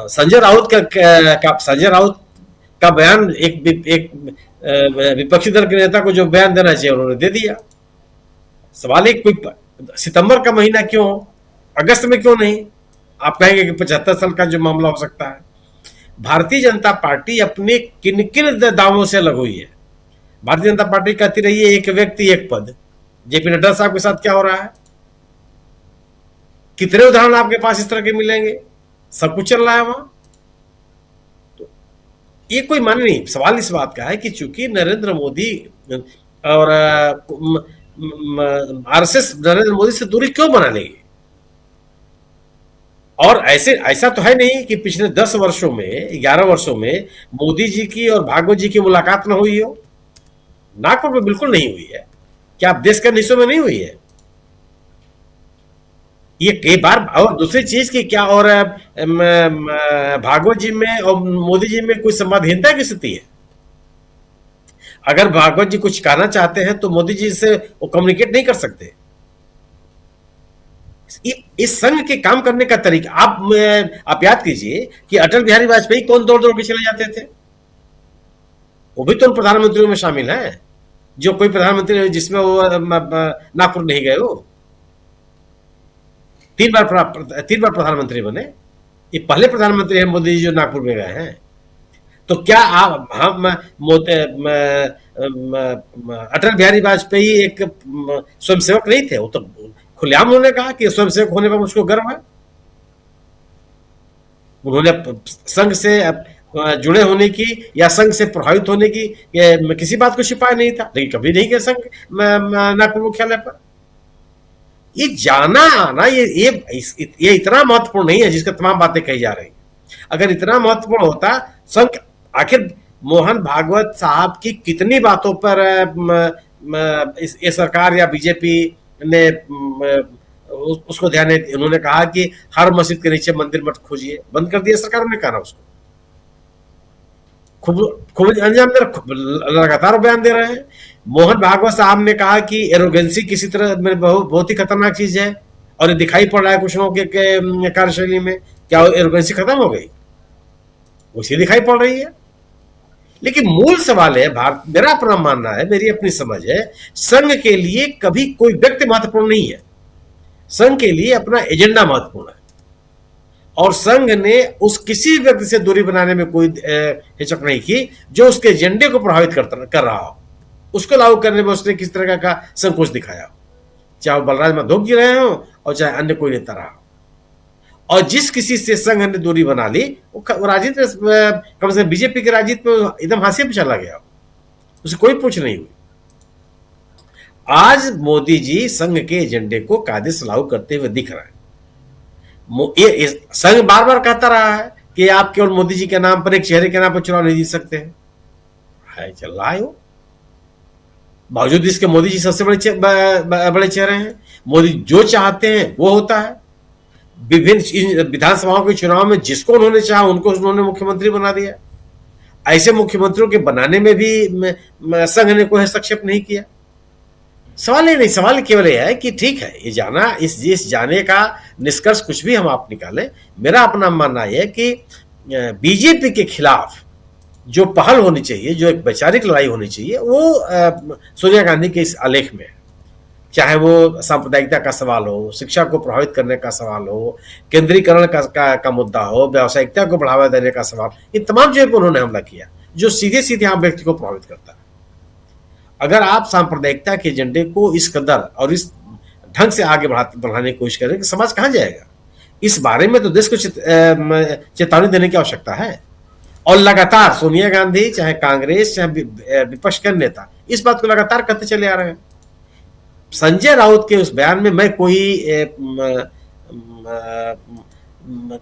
[SPEAKER 6] संजय राउत का बयान, एक विपक्षी दल के नेता को जो बयान देना चाहिए उन्होंने दे दिया। सवाल एक, कोई सितंबर का महीना क्यों, अगस्त में क्यों नहीं? आप कहेंगे कि 75 साल का जो मामला हो सकता है। भारतीय जनता पार्टी अपने किन किन दावों से अलग हुई है। भारतीय जनता पार्टी कहती रही है एक व्यक्ति एक पद। जेपी नड्डा साहब के साथ क्या हो रहा है? कितने उदाहरण आपके पास इस तरह के मिलेंगे? सब कुछ चल रहा है वहां। तो ये कोई मान नहीं। सवाल इस बात का है कि चूंकि नरेंद्र मोदी और आरएसएस नरेंद्र मोदी से दूरी क्यों बना लेगी? और ऐसा तो है नहीं कि पिछले 10 वर्षों में 11 वर्षों में मोदी जी की और भागवत जी की मुलाकात न हुई हो। नागपुर में बिल्कुल नहीं हुई है। क्या आप देश के हिस्सों में नहीं हुई है? ये कई बार। और दूसरी चीज की क्या, और भागवत जी में और मोदी जी में कोई संवादहीनता की स्थिति है? अगर भागवत जी कुछ कहना चाहते हैं तो मोदी जी से वो कम्युनिकेट नहीं कर सकते। इस संघ के काम करने का तरीका आप याद कीजिए कि अटल बिहारी वाजपेयी कौन दौड़ दौड़ के चले जाते थे? वो भी तो उन प्रधानमंत्रियों में शामिल हैं जो कोई प्रधानमंत्री जिसमें वो नागपुर नहीं गए। वो 3 बार प्रधानमंत्री बने। ये पहले प्रधानमंत्री हैं मोदी जी जो नागपुर में गए हैं। तो क्या हम अटल बिहारी वाजपेयी एक स्वयंसेवक नहीं थे? वो तो खुलेआम उन्होंने कहा कि स्वयंसेवक होने पर मुझको गर्व है। उन्होंने संघ से जुड़े होने की या संघ से प्रभावित होने की किसी बात को छिपाया नहीं था, लेकिन कभी नहीं गए संघ नागपुर मुख्यालय पर। ये जाना आना ये इतना महत्वपूर्ण नहीं है जिसका तमाम बातें कही जा रही। अगर इतना महत्वपूर्ण होता संघ, आखिर मोहन भागवत साहब की कितनी बातों पर ये सरकार या बीजेपी ने उसको ध्यान, उन्होंने कहा कि हर मस्जिद के नीचे मंदिर मत खोजिए, बंद कर दिया सरकार ने कहा उसको। खूब अंजाम दे लगातार बयान दे रहे हैं। मोहन भागवत साहब ने कहा कि एरोगेंसी किसी तरह में बहुत ही खतरनाक चीज है और ये दिखाई पड़ रहा है कुछ लोगों के कार्यशैली में। क्या एरोगेंसी खत्म हो गई? उसी दिखाई पड़ रही है। लेकिन मूल सवाल है, मेरा अपना मानना है, मेरी अपनी समझ है, संघ के लिए कभी कोई व्यक्ति महत्वपूर्ण नहीं है। संघ के लिए अपना एजेंडा महत्वपूर्ण है और संघ ने उस किसी व्यक्ति से दूरी बनाने में कोई हिचक नहीं की जो उसके एजेंडे को प्रभावित कर रहा हो। उसको लागू करने में उसने किस तरह का संकोच दिखाया हो, चाहे वो बलराज माधोक जी रहे हो और चाहे अन्य कोई नेता रहा हो। और जिस किसी से संघ ने दूरी बना ली वो राजनीति कम से कम बीजेपी के राजनीति में एकदम हाशिए पे चला गया, उसे कोई पूछ नहीं हुई। आज मोदी जी संघ के एजेंडे को कायदे से लागू करते हुए दिख रहे हैं। संघ बार बार कहता रहा है कि आप केवल मोदी जी के नाम पर, एक चेहरे के नाम पर चुनाव नहीं जीत सकते हैं। है चल रहा है वो, बावजूद इसके मोदी जी सबसे बड़े चेहरे हैं। मोदी जो चाहते हैं वो होता है। विभिन्न विधानसभाओं के चुनाव में जिसको उन्होंने चाहा उनको उन्होंने मुख्यमंत्री बना दिया। ऐसे मुख्यमंत्रियों के बनाने में भी संघ ने कोई हस्तक्षेप नहीं किया। सवाल ये नहीं, सवाल केवल यह है कि ठीक है, ये जाना, इस जाने का निष्कर्ष कुछ भी हम आप निकालें, मेरा अपना मानना यह है कि बीजेपी के खिलाफ जो पहल होनी चाहिए, जो एक वैचारिक लड़ाई होनी चाहिए, वो सोनिया गांधी के इस आलेख में, चाहे वो सांप्रदायिकता का सवाल हो, शिक्षा को प्रभावित करने का सवाल हो, केंद्रीकरण का मुद्दा हो, व्यावसायिकता को बढ़ावा देने का सवाल, इन तमाम चीजों पर उन्होंने हमला किया जो सीधे सीधे हम व्यक्ति को प्रभावित करता है। अगर आप सांप्रदायिकता के एजेंडे को इस कदर और इस ढंग से आगे बढ़ाने की कोशिश करें कि समाज कहां जाएगा? इस बारे में तो देश को चेतावनी देने की आवश्यकता है। और लगातार सोनिया गांधी, चाहे कांग्रेस, चाहे विपक्ष के नेता इस बात को लगातार कहते चले आ रहे हैं। संजय राउत के उस बयान में मैं कोई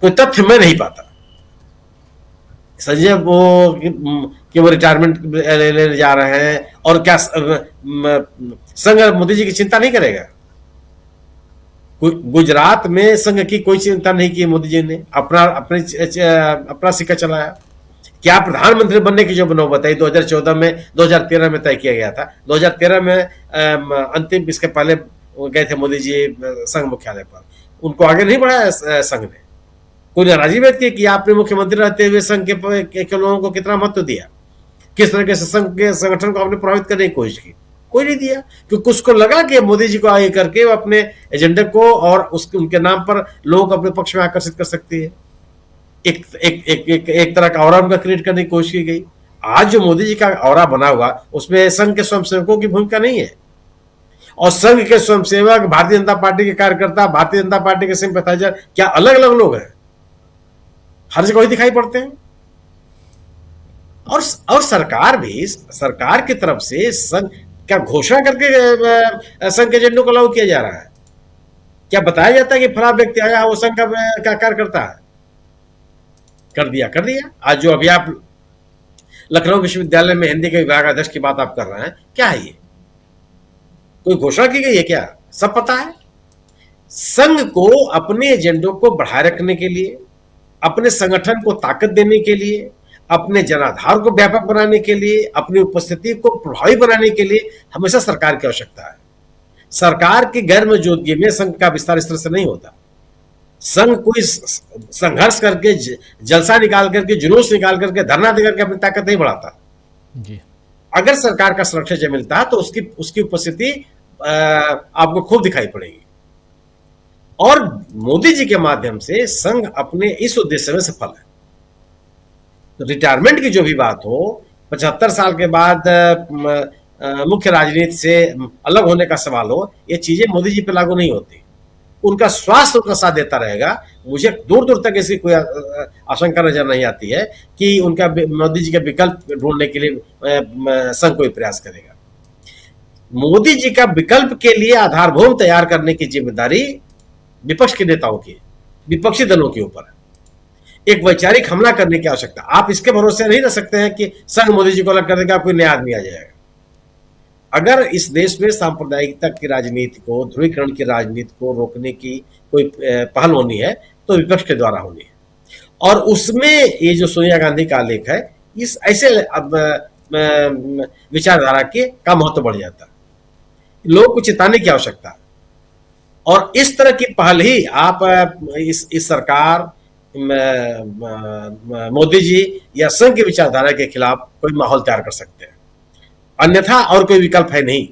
[SPEAKER 6] तथ्य मैं नहीं पाता। संजय वो रिटायरमेंट लेने जा रहे हैं और क्या संघ मोदी जी की चिंता नहीं करेगा? गुजरात में संघ की कोई चिंता नहीं की मोदी जी ने, अपना सिक्का चलाया। क्या प्रधानमंत्री बनने की जो नौबत बताई 2013 में तय किया गया था। 2013 में अंतिम, इसके पहले गए थे मोदी जी संघ मुख्यालय पर, उनको आगे नहीं बढ़ाया संघ ने। कोई नाराजगी व्यक्त की कि आपने मुख्यमंत्री रहते हुए संघ के लोगों को कितना महत्व दिया, किस तरह के संघ के संगठन को आपने प्रभावित करने की कोशिश की? कोई नहीं दिया, क्योंकि उसको लगा कि मोदी जी को आगे करके वो अपने एजेंडे को और उनके नाम पर लोगों को अपने पक्ष में आकर्षित कर सकती है। एक तरह का ऑरा उनका क्रिएट करने की कोशिश की गई। आज जो मोदी जी का ऑरा बना हुआ उसमें संघ के स्वयंसेवकों की भूमिका नहीं है। और संघ के स्वयंसेवक, भारतीय जनता पार्टी के कार्यकर्ता, भारतीय जनता पार्टी के सिंपैथाइजर क्या अलग अलग लोग हैं? हर जगह ही दिखाई पड़ते हैं। और सरकार भी, सरकार की तरफ से संघ क्या घोषणा करके संघ के एजेंडे को लागू किया जा रहा है? क्या बताया जाता है कि फला व्यक्ति आया वो संघ का कार्य करता है? कर दिया। आज जो अभी आप लखनऊ विश्वविद्यालय में हिंदी के विभागाध्यक्ष की बात आप कर रहे हैं, क्या है ये? कोई घोषणा की गई है क्या? सब पता है। संघ को अपने एजेंडों को बढ़ाए रखने के लिए, अपने संगठन को ताकत देने के लिए, अपने जनाधार को व्यापक बनाने के लिए, अपनी उपस्थिति को प्रभावी बनाने के लिए हमेशा सरकार की आवश्यकता है। सरकार की गैर मौजूदगी में संघ का विस्तार इस तरह से नहीं होता। संघ कोई संघर्ष करके, जलसा निकाल करके, जुलूस निकाल करके, धरना देकर के अपनी ताकत नहीं बढ़ाता
[SPEAKER 1] जी।
[SPEAKER 6] अगर सरकार का सुरक्षा जब मिलता है तो उसकी उपस्थिति आपको खूब दिखाई पड़ेगी। और मोदी जी के माध्यम से संघ अपने इस उद्देश्य में सफल है। तो रिटायरमेंट की जो भी बात हो, 75 साल के बाद मुख्य राजनीति से अलग होने का सवाल हो, ये चीजें मोदी जी पे लागू नहीं होती। उनका स्वास्थ्य उनका साथ देता रहेगा। मुझे दूर दूर तक ऐसी कोई आशंका नजर नहीं आती है कि उनका मोदी जी का विकल्प ढूंढने के लिए संघ कोई प्रयास करेगा। मोदी जी का विकल्प के लिए आधारभूत तैयार करने की जिम्मेदारी विपक्ष के नेताओं की, विपक्षी दलों के ऊपर है। एक वैचारिक हमला करने की आवश्यकता। आप इसके भरोसे नहीं रह सकते हैं कि संघ मोदी जी को अलग कर देगा, कोई नया आदमी आ जाएगा। अगर इस देश में सांप्रदायिकता की राजनीति को, ध्रुवीकरण की राजनीति को रोकने की कोई पहल होनी है तो विपक्ष के द्वारा होनी है। और उसमें ये जो सोनिया गांधी का आलेख है, इस ऐसे विचारधारा के का महत्व बढ़ जाता है। लोगों को चेताने की आवश्यकता है। और इस तरह की पहल ही आप इस सरकार, मोदी जी या संघ की विचारधारा के खिलाफ कोई माहौल तैयार कर सकते हैं। अन्यथा और कोई विकल्प है नहीं।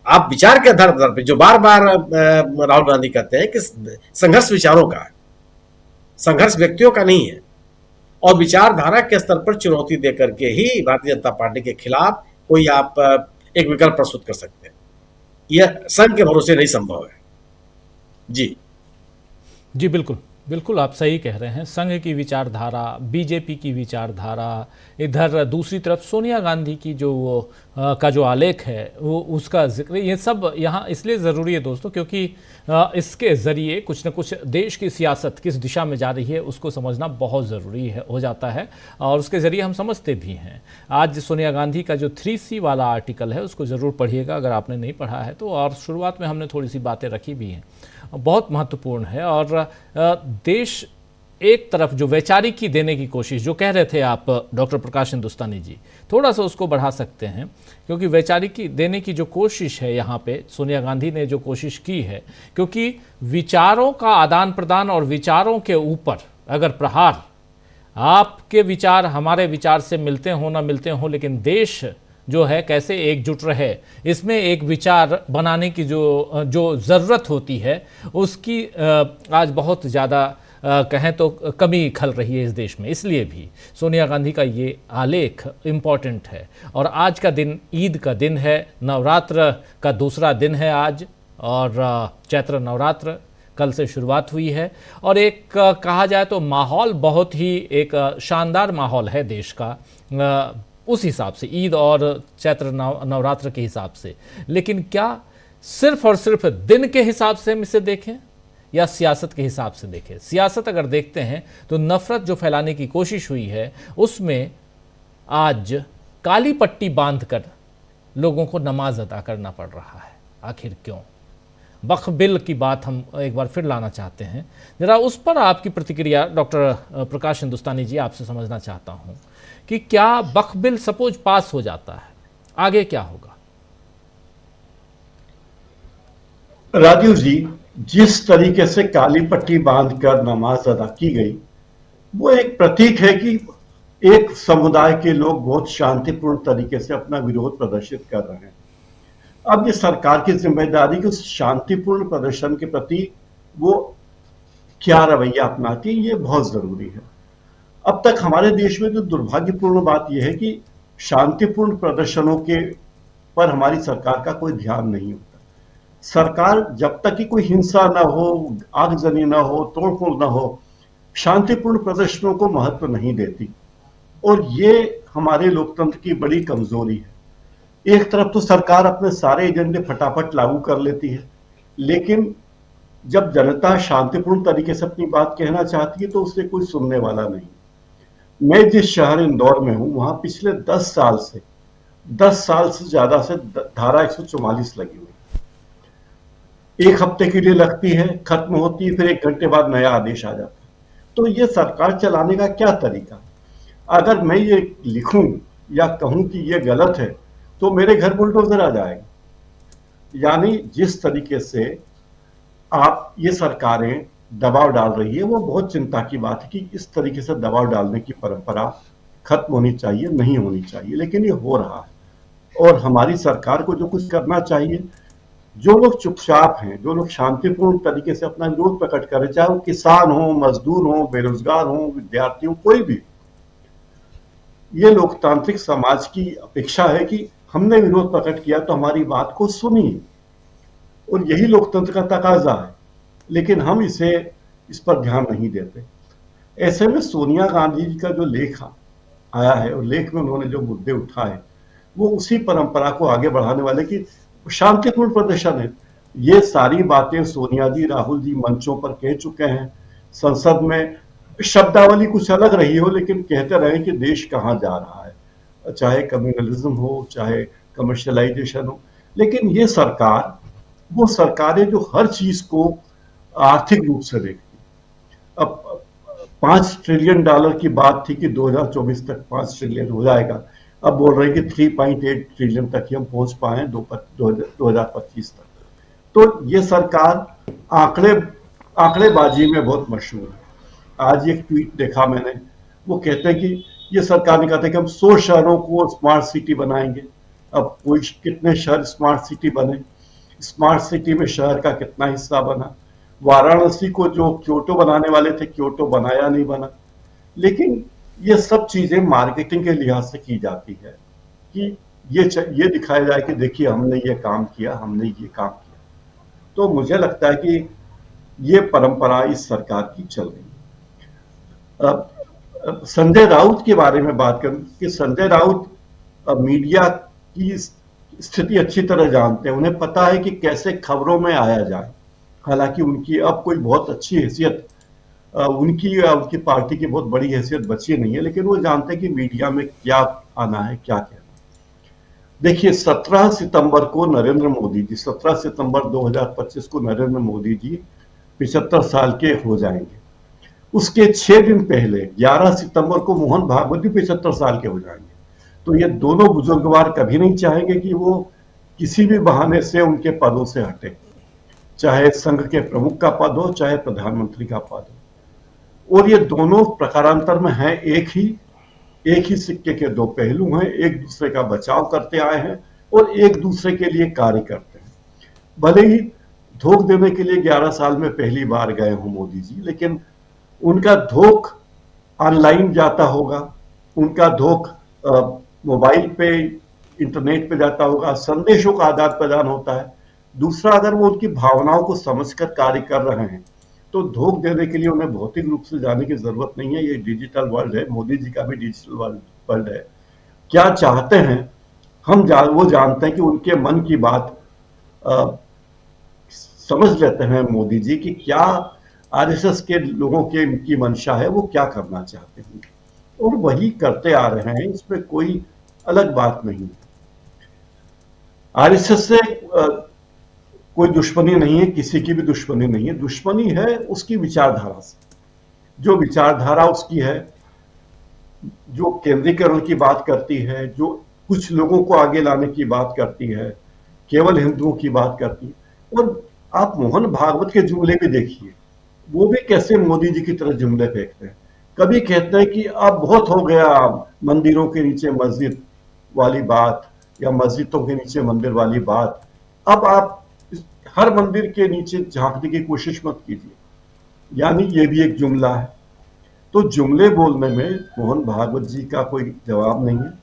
[SPEAKER 6] आप विचार के आधार पर, जो बार बार राहुल गांधी कहते हैं कि संघर्ष विचारों का है, संघर्ष व्यक्तियों का नहीं है। और विचारधारा के स्तर पर चुनौती देकर के ही भारतीय जनता पार्टी के खिलाफ कोई आप एक विकल्प प्रस्तुत कर सकते हैं। यह संघ के भरोसे नहीं संभव है। जी
[SPEAKER 1] बिल्कुल बिल्कुल, आप सही कह रहे हैं। संघ की विचारधारा, बीजेपी की विचारधारा, इधर दूसरी तरफ सोनिया गांधी की का जो आलेख है वो, उसका जिक्र, ये सब यहाँ इसलिए ज़रूरी है दोस्तों क्योंकि इसके ज़रिए कुछ न कुछ देश की सियासत किस दिशा में जा रही है उसको समझना बहुत ज़रूरी हो जाता है। और उसके ज़रिए हम समझते भी हैं। आज सोनिया गांधी का जो 3C वाला आर्टिकल है उसको ज़रूर पढ़िएगा अगर आपने नहीं पढ़ा है तो। और शुरुआत में हमने थोड़ी सी बातें रखी भी हैं, बहुत महत्वपूर्ण है। और देश एक तरफ जो वैचारिकी देने की कोशिश, जो कह रहे थे आप डॉक्टर प्रकाश हिंदुस्तानी जी, थोड़ा सा उसको बढ़ा सकते हैं क्योंकि वैचारिकी देने की जो कोशिश है यहाँ पे सोनिया गांधी ने जो कोशिश की है, क्योंकि विचारों का आदान प्रदान और विचारों के ऊपर अगर प्रहार, आपके विचार हमारे विचार से मिलते हो ना मिलते हो, लेकिन देश जो है कैसे एकजुट रहे, इसमें एक विचार बनाने की जो ज़रूरत होती है उसकी आज बहुत ज़्यादा कहें तो कमी खल रही है इस देश में। इसलिए भी सोनिया गांधी का ये आलेख इम्पॉर्टेंट है। और आज का दिन ईद का दिन है, नवरात्र का दूसरा दिन है आज, और चैत्र नवरात्र कल से शुरुआत हुई है। और एक कहा जाए तो माहौल बहुत ही एक शानदार माहौल है देश का उस हिसाब से, ईद और चैत्र नवरात्र के हिसाब से। लेकिन क्या सिर्फ और सिर्फ दिन के हिसाब से हम इसे देखें या सियासत के हिसाब से देखें? सियासत अगर देखते हैं तो नफरत जो फैलाने की कोशिश हुई है उसमें आज काली पट्टी बांधकर लोगों को नमाज अदा करना पड़ रहा है। आखिर क्यों? वक्फ बिल की बात हम एक बार फिर लाना चाहते हैं, जरा उस पर आपकी प्रतिक्रिया डॉक्टर प्रकाश हिंदुस्तानी जी आपसे समझना चाहता हूं कि क्या वक्फ बिल सपोज पास हो जाता है, आगे क्या होगा?
[SPEAKER 9] राजीव जी, जिस तरीके से काली पट्टी बांधकर नमाज अदा की गई वो एक प्रतीक है कि एक समुदाय के लोग बहुत शांतिपूर्ण तरीके से अपना विरोध प्रदर्शित कर रहे हैं। अब ये सरकार की जिम्मेदारी कि उस शांतिपूर्ण प्रदर्शन के प्रति वो क्या रवैया अपनाती है, ये बहुत जरूरी है। अब तक हमारे देश में जो दुर्भाग्यपूर्ण बात यह है कि शांतिपूर्ण प्रदर्शनों के पर हमारी सरकार का कोई ध्यान नहीं होता। सरकार जब तक कि कोई हिंसा ना हो, आगजनी ना हो, तोड़फोड़ ना हो, शांतिपूर्ण प्रदर्शनों को महत्व नहीं देती। और ये हमारे लोकतंत्र की बड़ी कमजोरी है। एक तरफ तो सरकार अपने सारे एजेंडे फटाफट लागू कर लेती है, लेकिन जब जनता शांतिपूर्ण तरीके से अपनी बात कहना चाहती है तो उसे कोई सुनने वाला नहीं। मैं जिस शहर इंदौर में हूं वहां पिछले 10 साल से ज्यादा से धारा 144 लगी हुई, एक हफ्ते के लिए लगती है, खत्म होती है, फिर 1 घंटे बाद नया आदेश आ जाता है। तो ये सरकार चलाने का क्या तरीका? अगर मैं ये लिखूं या कहूं कि ये गलत है तो मेरे घर बुलडोजर आ जाएगा। यानी जिस तरीके से आप ये सरकारें दबाव डाल रही है वो बहुत चिंता की बात है कि इस तरीके से दबाव डालने की परंपरा खत्म होनी चाहिए, नहीं होनी चाहिए, लेकिन ये हो रहा है। और हमारी सरकार को जो कुछ करना चाहिए, जो लोग चुपचाप हैं, जो लोग शांतिपूर्ण तरीके से अपना विरोध प्रकट करें, चाहे वो किसान हो, मजदूर हो, बेरोजगार हो, विद्यार्थी हो, कोई भी, ये लोकतांत्रिक समाज की अपेक्षा है कि हमने विरोध प्रकट किया तो हमारी बात को सुनिए, और यही लोकतंत्र का तकाजा है। लेकिन हम इस पर ध्यान नहीं देते। ऐसे में सोनिया गांधी जी का जो लेख आया है और लेख में उन्होंने जो मुद्दे उठाए वो उसी परंपरा को आगे बढ़ाने वाले की शांतिपूर्ण प्रदर्शन है। ये सारी बातें सोनिया जी, राहुल जी मंचों पर कह चुके हैं। संसद में शब्दावली कुछ अलग रही हो लेकिन कहते रहे कि देश कहाँ जा रहा है, चाहे कम्युनलिज्म हो, चाहे कमर्शियलाइजेशन हो। लेकिन ये सरकार वो सरकार है जो हर चीज को आर्थिक रूप से देखती। अब $5 ट्रिलियन की बात थी कि 2024 तक 5 ट्रिलियन हो जाएगा, अब बोल रहे हैं कि 3.8 ट्रिलियन तक ही हम पहुंच पाए 2025 तक। तो ये सरकार आंकड़ेबाजी में बहुत मशहूर है। आज एक ट्वीट देखा मैंने, वो कहते हैं कि ये सरकार ने कहा था कि हम 100 शहरों को स्मार्ट सिटी बनाएंगे। अब कोई कितने शहर स्मार्ट सिटी बने, स्मार्ट सिटी में शहर का कितना हिस्सा बना? वाराणसी को जो क्योटो बनाने वाले थे, क्योटो बनाया नहीं बना। लेकिन ये सब चीजें मार्केटिंग के लिहाज से की जाती है कि ये दिखाया जाए कि देखिए हमने ये काम किया, हमने ये काम किया। तो मुझे लगता है कि ये परंपरा इस सरकार की चल रही है। अब संजय राउत के बारे में बात करूं कि संजय राउत मीडिया की स्थिति अच्छी तरह जानते हैं, उन्हें पता है कि कैसे खबरों में आया जाए। हालांकि उनकी अब कोई बहुत अच्छी हैसियत, उनकी पार्टी की बहुत बड़ी हैसियत बची नहीं है, लेकिन वो जानते हैं कि मीडिया में क्या आना है, क्या कहना। देखिए 17 सितंबर को नरेंद्र मोदी जी, 17 सितंबर 2025 को नरेंद्र मोदी जी 75 साल के हो जाएंगे। उसके 6 दिन पहले 11 सितंबर को मोहन भागवत भी 75 साल के हो जाएंगे। तो ये दोनों बुजुर्गवार कभी नहीं चाहेंगे कि वो किसी भी बहाने से उनके पदों से हटे, चाहे संघ के प्रमुख का पद हो, चाहे प्रधानमंत्री का पद हो। और ये दोनों प्रकारांतर में हैं, एक ही सिक्के के 2 पहलू हैं, एक दूसरे का बचाव करते आए हैं और एक दूसरे के लिए कार्य करते हैं। भले ही धोख देने के लिए 11 साल में पहली बार गए हों मोदी जी, लेकिन उनका धोख ऑनलाइन जाता होगा, उनका धोख मोबाइल पे, इंटरनेट पे जाता होगा, संदेशों का आदान प्रदान होता है। दूसरा, अगर वो उनकी भावनाओं को समझकर कार्य कर रहे हैं तो धोख देने के लिए उन्हें भौतिक रूप से जाने की जरूरत नहीं है। ये डिजिटल वर्ल्ड है, मोदी जी का भी डिजिटल वर्ल्ड है। क्या चाहते हैं वो जानते हैं कि उनके मन की बात समझ लेते हैं मोदी जी कि क्या आरएसएस के लोगों के इनकी मंशा है, वो क्या करना चाहते हैं, और वही करते आ रहे हैं। इसमें कोई अलग बात नहीं है। आरएसएस से कोई दुश्मनी नहीं है, किसी की भी दुश्मनी नहीं है। दुश्मनी है उसकी विचारधारा से। जो विचारधारा उसकी है, जो केंद्रीकरण की बात करती है, जो कुछ लोगों को आगे लाने की बात करती है, केवल हिंदुओं की बात करती है। और आप मोहन भागवत के जुमले भी देखिए, वो भी कैसे मोदी जी की तरह जुमले फेंकते हैं। कभी कहते हैं कि अब बहुत हो गया मंदिरों के नीचे मस्जिद वाली बात, या मस्जिदों के नीचे मंदिर वाली बात, अब आप हर मंदिर के नीचे झांकने की कोशिश मत कीजिए। यानी ये भी एक जुमला है। तो जुमले बोलने में मोहन भागवत जी का कोई जवाब नहीं है।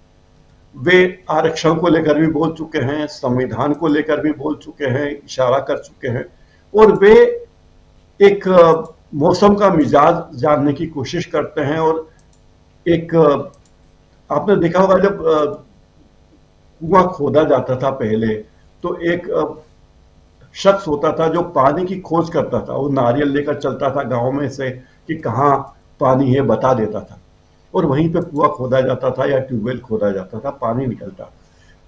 [SPEAKER 9] वे आरक्षण को लेकर भी बोल चुके हैं, संविधान को लेकर भी बोल चुके हैं, इशारा कर चुके हैं, और वे एक मौसम का मिजाज जानने की कोशिश करते हैं। और एक आपने देखा होगा जब कुआं खोदा जाता था पहले, तो एक शख्स होता था जो पानी की खोज करता था, वो नारियल लेकर चलता था गांव में से कि कहाँ पानी है बता देता था, और वहीं पे कुआं खोदा जाता था या ट्यूबवेल खोदा जाता था, पानी निकलता।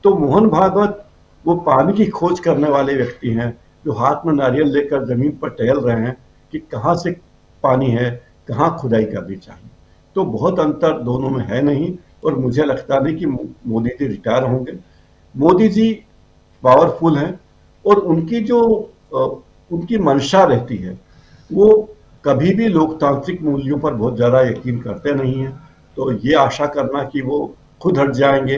[SPEAKER 9] तो मोहन भागवत वो पानी की खोज करने वाले व्यक्ति हैं जो हाथ में नारियल लेकर जमीन पर टहल रहे हैं कि कहाँ से पानी है, कहाँ खुदाई करनी चाहिए। तो बहुत अंतर दोनों में है नहीं, और मुझे लगता नहीं कि मोदी जी रिटायर होंगे। मोदी जी पावरफुल हैं, और उनकी जो उनकी मंशा रहती है वो कभी भी लोकतांत्रिक मूल्यों पर बहुत ज़्यादा यकीन करते नहीं हैं। तो ये आशा करना कि वो खुद हट जाएंगे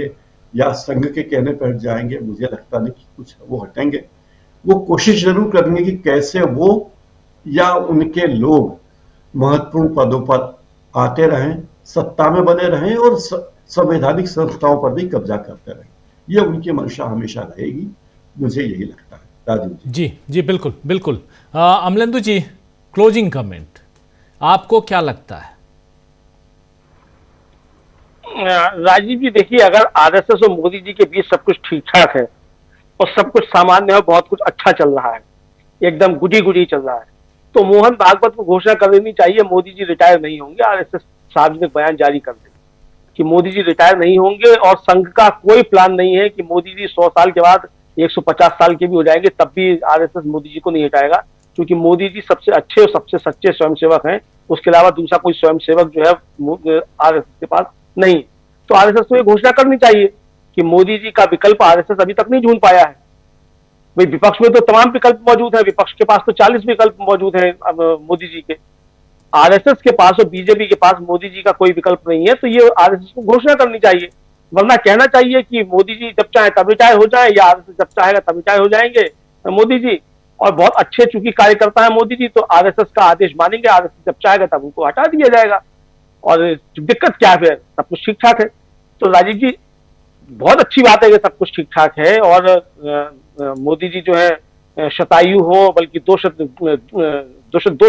[SPEAKER 9] या संघ के कहने पर हट जाएंगे, मुझे लगता नहीं कि कुछ वो हटेंगे। वो कोशिश जरूर करेंगे कि कैसे वो या उनके लोग महत्वपूर्ण पदों पर आते रहें, सत्ता में बने रहें और संवैधानिक संस्थाओं पर भी कब्जा करते रहें। ये उनकी मंशा हमेशा रहेगी, मुझे यही लगता है। राजीव
[SPEAKER 1] जी जी बिल्कुल बिल्कुल। अमलेंदु जी, क्लोजिंग कमेंट, आपको क्या लगता है?
[SPEAKER 10] राजीव जी देखिए, अगर आरएसएस और मोदी जी के बीच सब कुछ ठीक ठाक है और सब कुछ सामान्य है, बहुत कुछ अच्छा चल रहा है, एकदम गुडी गुडी चल रहा है, तो मोहन भागवत को घोषणा कर देनी चाहिए मोदी जी रिटायर नहीं होंगे। आरएसएस सार्वजनिक बयान जारी कर दे कि मोदी जी रिटायर नहीं होंगे, और संघ का कोई प्लान नहीं है कि मोदी जी 100 साल के बाद 150 साल के भी हो जाएंगे तब भी आरएसएस मोदी जी को नहीं हटाएगा, क्योंकि मोदी जी सबसे अच्छे और सबसे सच्चे स्वयंसेवक हैं। उसके अलावा दूसरा कोई स्वयंसेवक जो है आरएसएस के पास नहीं। तो आरएसएस को ये घोषणा करनी चाहिए कि मोदी जी का विकल्प आरएसएस अभी तक नहीं ढूंढ पाया है। भाई विपक्ष में तो तमाम विकल्प मौजूद है, विपक्ष के पास तो 40 विकल्प मौजूद है मोदी जी के। आरएसएस के पास और बीजेपी के पास मोदी जी का कोई विकल्प नहीं है, तो ये आरएसएस को घोषणा करनी चाहिए। वरना कहना चाहिए कि मोदी जी जब चाहे तब रिटायर हो जाए, या आरएसएस जब चाहेगा तब रिटायर हो जाएंगे मोदी जी, और बहुत अच्छे चूंकि कार्यकर्ता है मोदी जी, तो आरएसएस का आदेश मानेंगे, आरएसएस जब चाहेगा तब उनको हटा दिया जाएगा। और दिक्कत क्या है, सब कुछ ठीक ठाक है। तो राजीव जी बहुत अच्छी बात है कि सब कुछ ठीक ठाक है, और मोदी जी जो है शतायु हो, बल्कि दो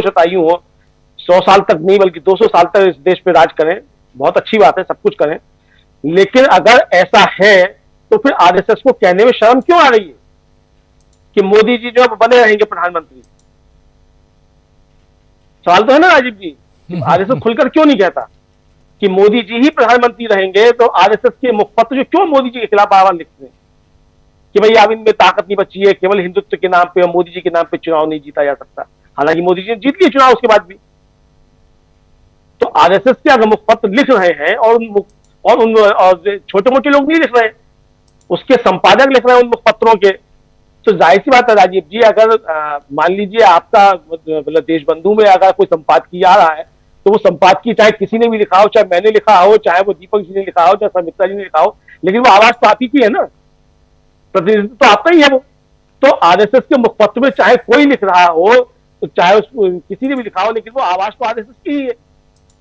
[SPEAKER 10] शतायु हो, 100 साल तक नहीं बल्कि 200 साल तक इस देश पे राज करें, बहुत अच्छी बात है, सब कुछ करें। लेकिन अगर ऐसा है तो फिर आरएसएस को कहने में शर्म क्यों आ रही है कि मोदी जी जो बने रहेंगे प्रधानमंत्री? सवाल तो है ना राजीव जी, आरएसएस खुलकर क्यों नहीं कहता कि मोदी जी ही प्रधानमंत्री रहेंगे? तो आरएसएस के मुखपत्र जो क्यों मोदी जी के खिलाफ बार-बार लिखते हैं कि भाई अब इनमें ताकत नहीं बची है, केवल हिंदुत्व के नाम पे और मोदी जी के नाम पे चुनाव नहीं जीता जा सकता। हालांकि मोदी जी ने जीत लिए चुनाव उसके बाद भी। तो आरएसएस के अगर मुखपत्र लिख रहे हैं और छोटे मोटे लोग नहीं लिख रहे हैं, उसके संपादक लिख रहे हैं उन मुखपत्रों के, तो जाहिर सी बात है राजीव जी, अगर मान लीजिए आपका मतलब देशबंधु में अगर कोई संपादकीय आ रहा है, तो वो संपादकीय चाहे किसी ने भी लिखा हो, चाहे मैंने लिखा हो, चाहे वो दीपक जी ने लिखा हो, चाहे समित्रा जी ने लिखा हो, लेकिन वो आवाज तो आप ही की है ना, प्रतिनिधित्व तो आपका ही है वो। तो आरएसएस के मुखपत्र में चाहे कोई लिख रहा हो, तो चाहे किसी ने भी लिखा हो, लेकिन वो आवाज तो आरएसएस की ही है।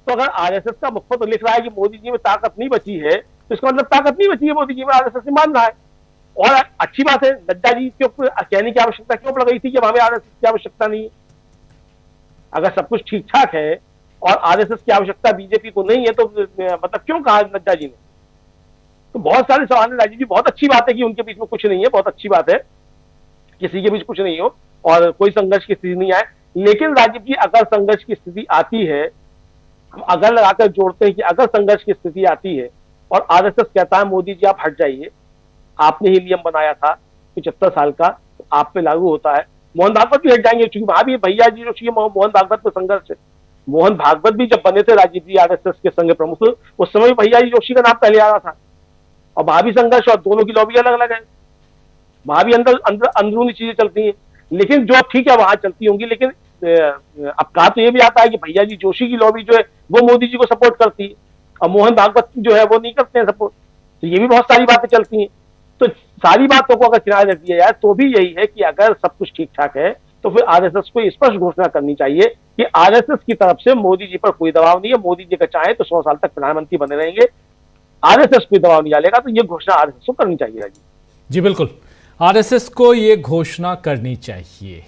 [SPEAKER 10] तो अगर आरएसएस का मुखपत्र लिख रहा है कि मोदी जी में ताकत नहीं बची है, तो इसका मतलब ताकत नहीं बची है मोदी जी में, आरएसएस से मान रहा है। और अच्छी बात है, नड्डा जी के ऊपर कहने की आवश्यकता क्यों पड़ गई थी कि हमें आरएसएस की आवश्यकता नहीं है? अगर सब कुछ ठीक ठाक है और आरएसएस की आवश्यकता बीजेपी को नहीं है, तो मतलब क्यों कहा नड्डा जी ने? तो बहुत सारे सवाल है राजीव जी। बहुत अच्छी बात है कि उनके बीच में कुछ नहीं है, बहुत अच्छी बात है किसी के बीच कुछ नहीं हो और कोई संघर्ष की स्थिति नहीं आए। लेकिन राजीव जी, अगर संघर्ष की स्थिति आती है, हम अगर लगाकर जोड़ते हैं कि अगर संघर्ष की स्थिति आती है और आरएसएस कहता है मोदी जी आप हट जाइए, आपने ही नियम बनाया था 75 साल का, तो आप पे लागू होता है, मोहन भागवत भी हट जाएंगे, क्योंकि वहां भी भैया जी जो मोहन भागवत में संघर्ष है। मोहन भागवत भी जब बने थे राजीव जी आरएसएस के संघ प्रमुख, उस समय भैया जी जोशी का नाम पहले आ रहा था, और वहां भी संघर्ष, और दोनों की लॉबी अलग अलग है, वहां भी अंदरूनी चीजें चलती हैं। लेकिन जो ठीक है वहां चलती होंगी, लेकिन अब कहा तो ये भी आता है कि भैया जी जोशी की लॉबी जो है वो मोदी जी को सपोर्ट करती है, और मोहन भागवत जो है वो नहीं करते हैं सपोर्ट। तो ये भी बहुत सारी बातें चलती हैं। तो सारी बातों को अगर किनारे रख दिया जाए तो भी यही है कि अगर सब कुछ ठीक ठाक है, तो फिर आरएसएस को स्पष्ट घोषणा करनी चाहिए कि आरएसएस की तरफ से मोदी जी पर कोई दबाव नहीं है, मोदी जी का चाहे तो 100 साल तक प्रधानमंत्री बने रहेंगे, आरएसएस कोई दबाव नहीं डालेगा। तो ये घोषणा आरएसएस को करनी चाहिए
[SPEAKER 1] जी बिल्कुल, आरएसएस को ये घोषणा करनी चाहिए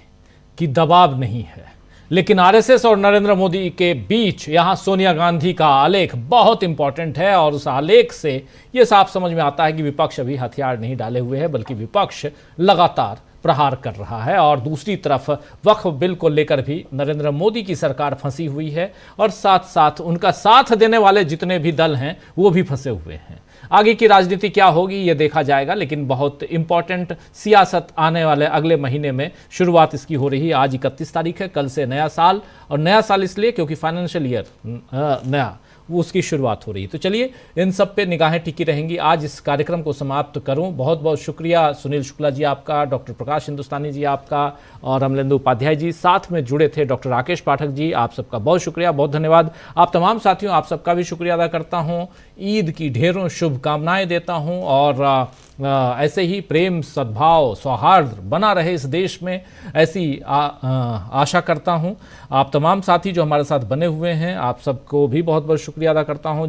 [SPEAKER 1] कि दबाव नहीं है। लेकिन आरएसएस और नरेंद्र मोदी के बीच यहां सोनिया गांधी का आलेख बहुत इंपॉर्टेंट है और उस आलेख से यह साफ समझ में आता है कि विपक्ष अभी हथियार नहीं डाले हुए हैं, बल्कि विपक्ष लगातार प्रहार कर रहा है। और दूसरी तरफ वक्फ बिल को लेकर भी नरेंद्र मोदी की सरकार फंसी हुई है और साथ साथ उनका साथ देने वाले जितने भी दल हैं वो भी फंसे हुए हैं। आगे की राजनीति क्या होगी ये देखा जाएगा, लेकिन बहुत इंपॉर्टेंट सियासत आने वाले अगले महीने में शुरुआत इसकी हो रही है। आज 31 तारीख है, कल से नया साल, और नया साल इसलिए क्योंकि फाइनेंशियल ईयर नया वो उसकी शुरुआत हो रही है। तो चलिए इन सब पे निगाहें टिकी रहेंगी। आज इस कार्यक्रम को समाप्त करूं। बहुत बहुत शुक्रिया सुनील शुक्ला जी आपका, डॉक्टर प्रकाश हिंदुस्तानी जी आपका, और अमलेंदु उपाध्याय जी साथ में जुड़े थे, डॉक्टर राकेश पाठक जी, आप सबका बहुत शुक्रिया, बहुत धन्यवाद। आप तमाम साथियों, आप सबका भी शुक्रिया अदा करता हूं। ईद की ढेरों शुभकामनाएं देता हूं और ऐसे ही प्रेम, सद्भाव, सौहार्द बना रहे इस देश में, ऐसी आशा करता हूं। आप तमाम साथी जो हमारे साथ बने हुए हैं, आप सबको भी बहुत बहुत शुक्रिया अदा करता हूं।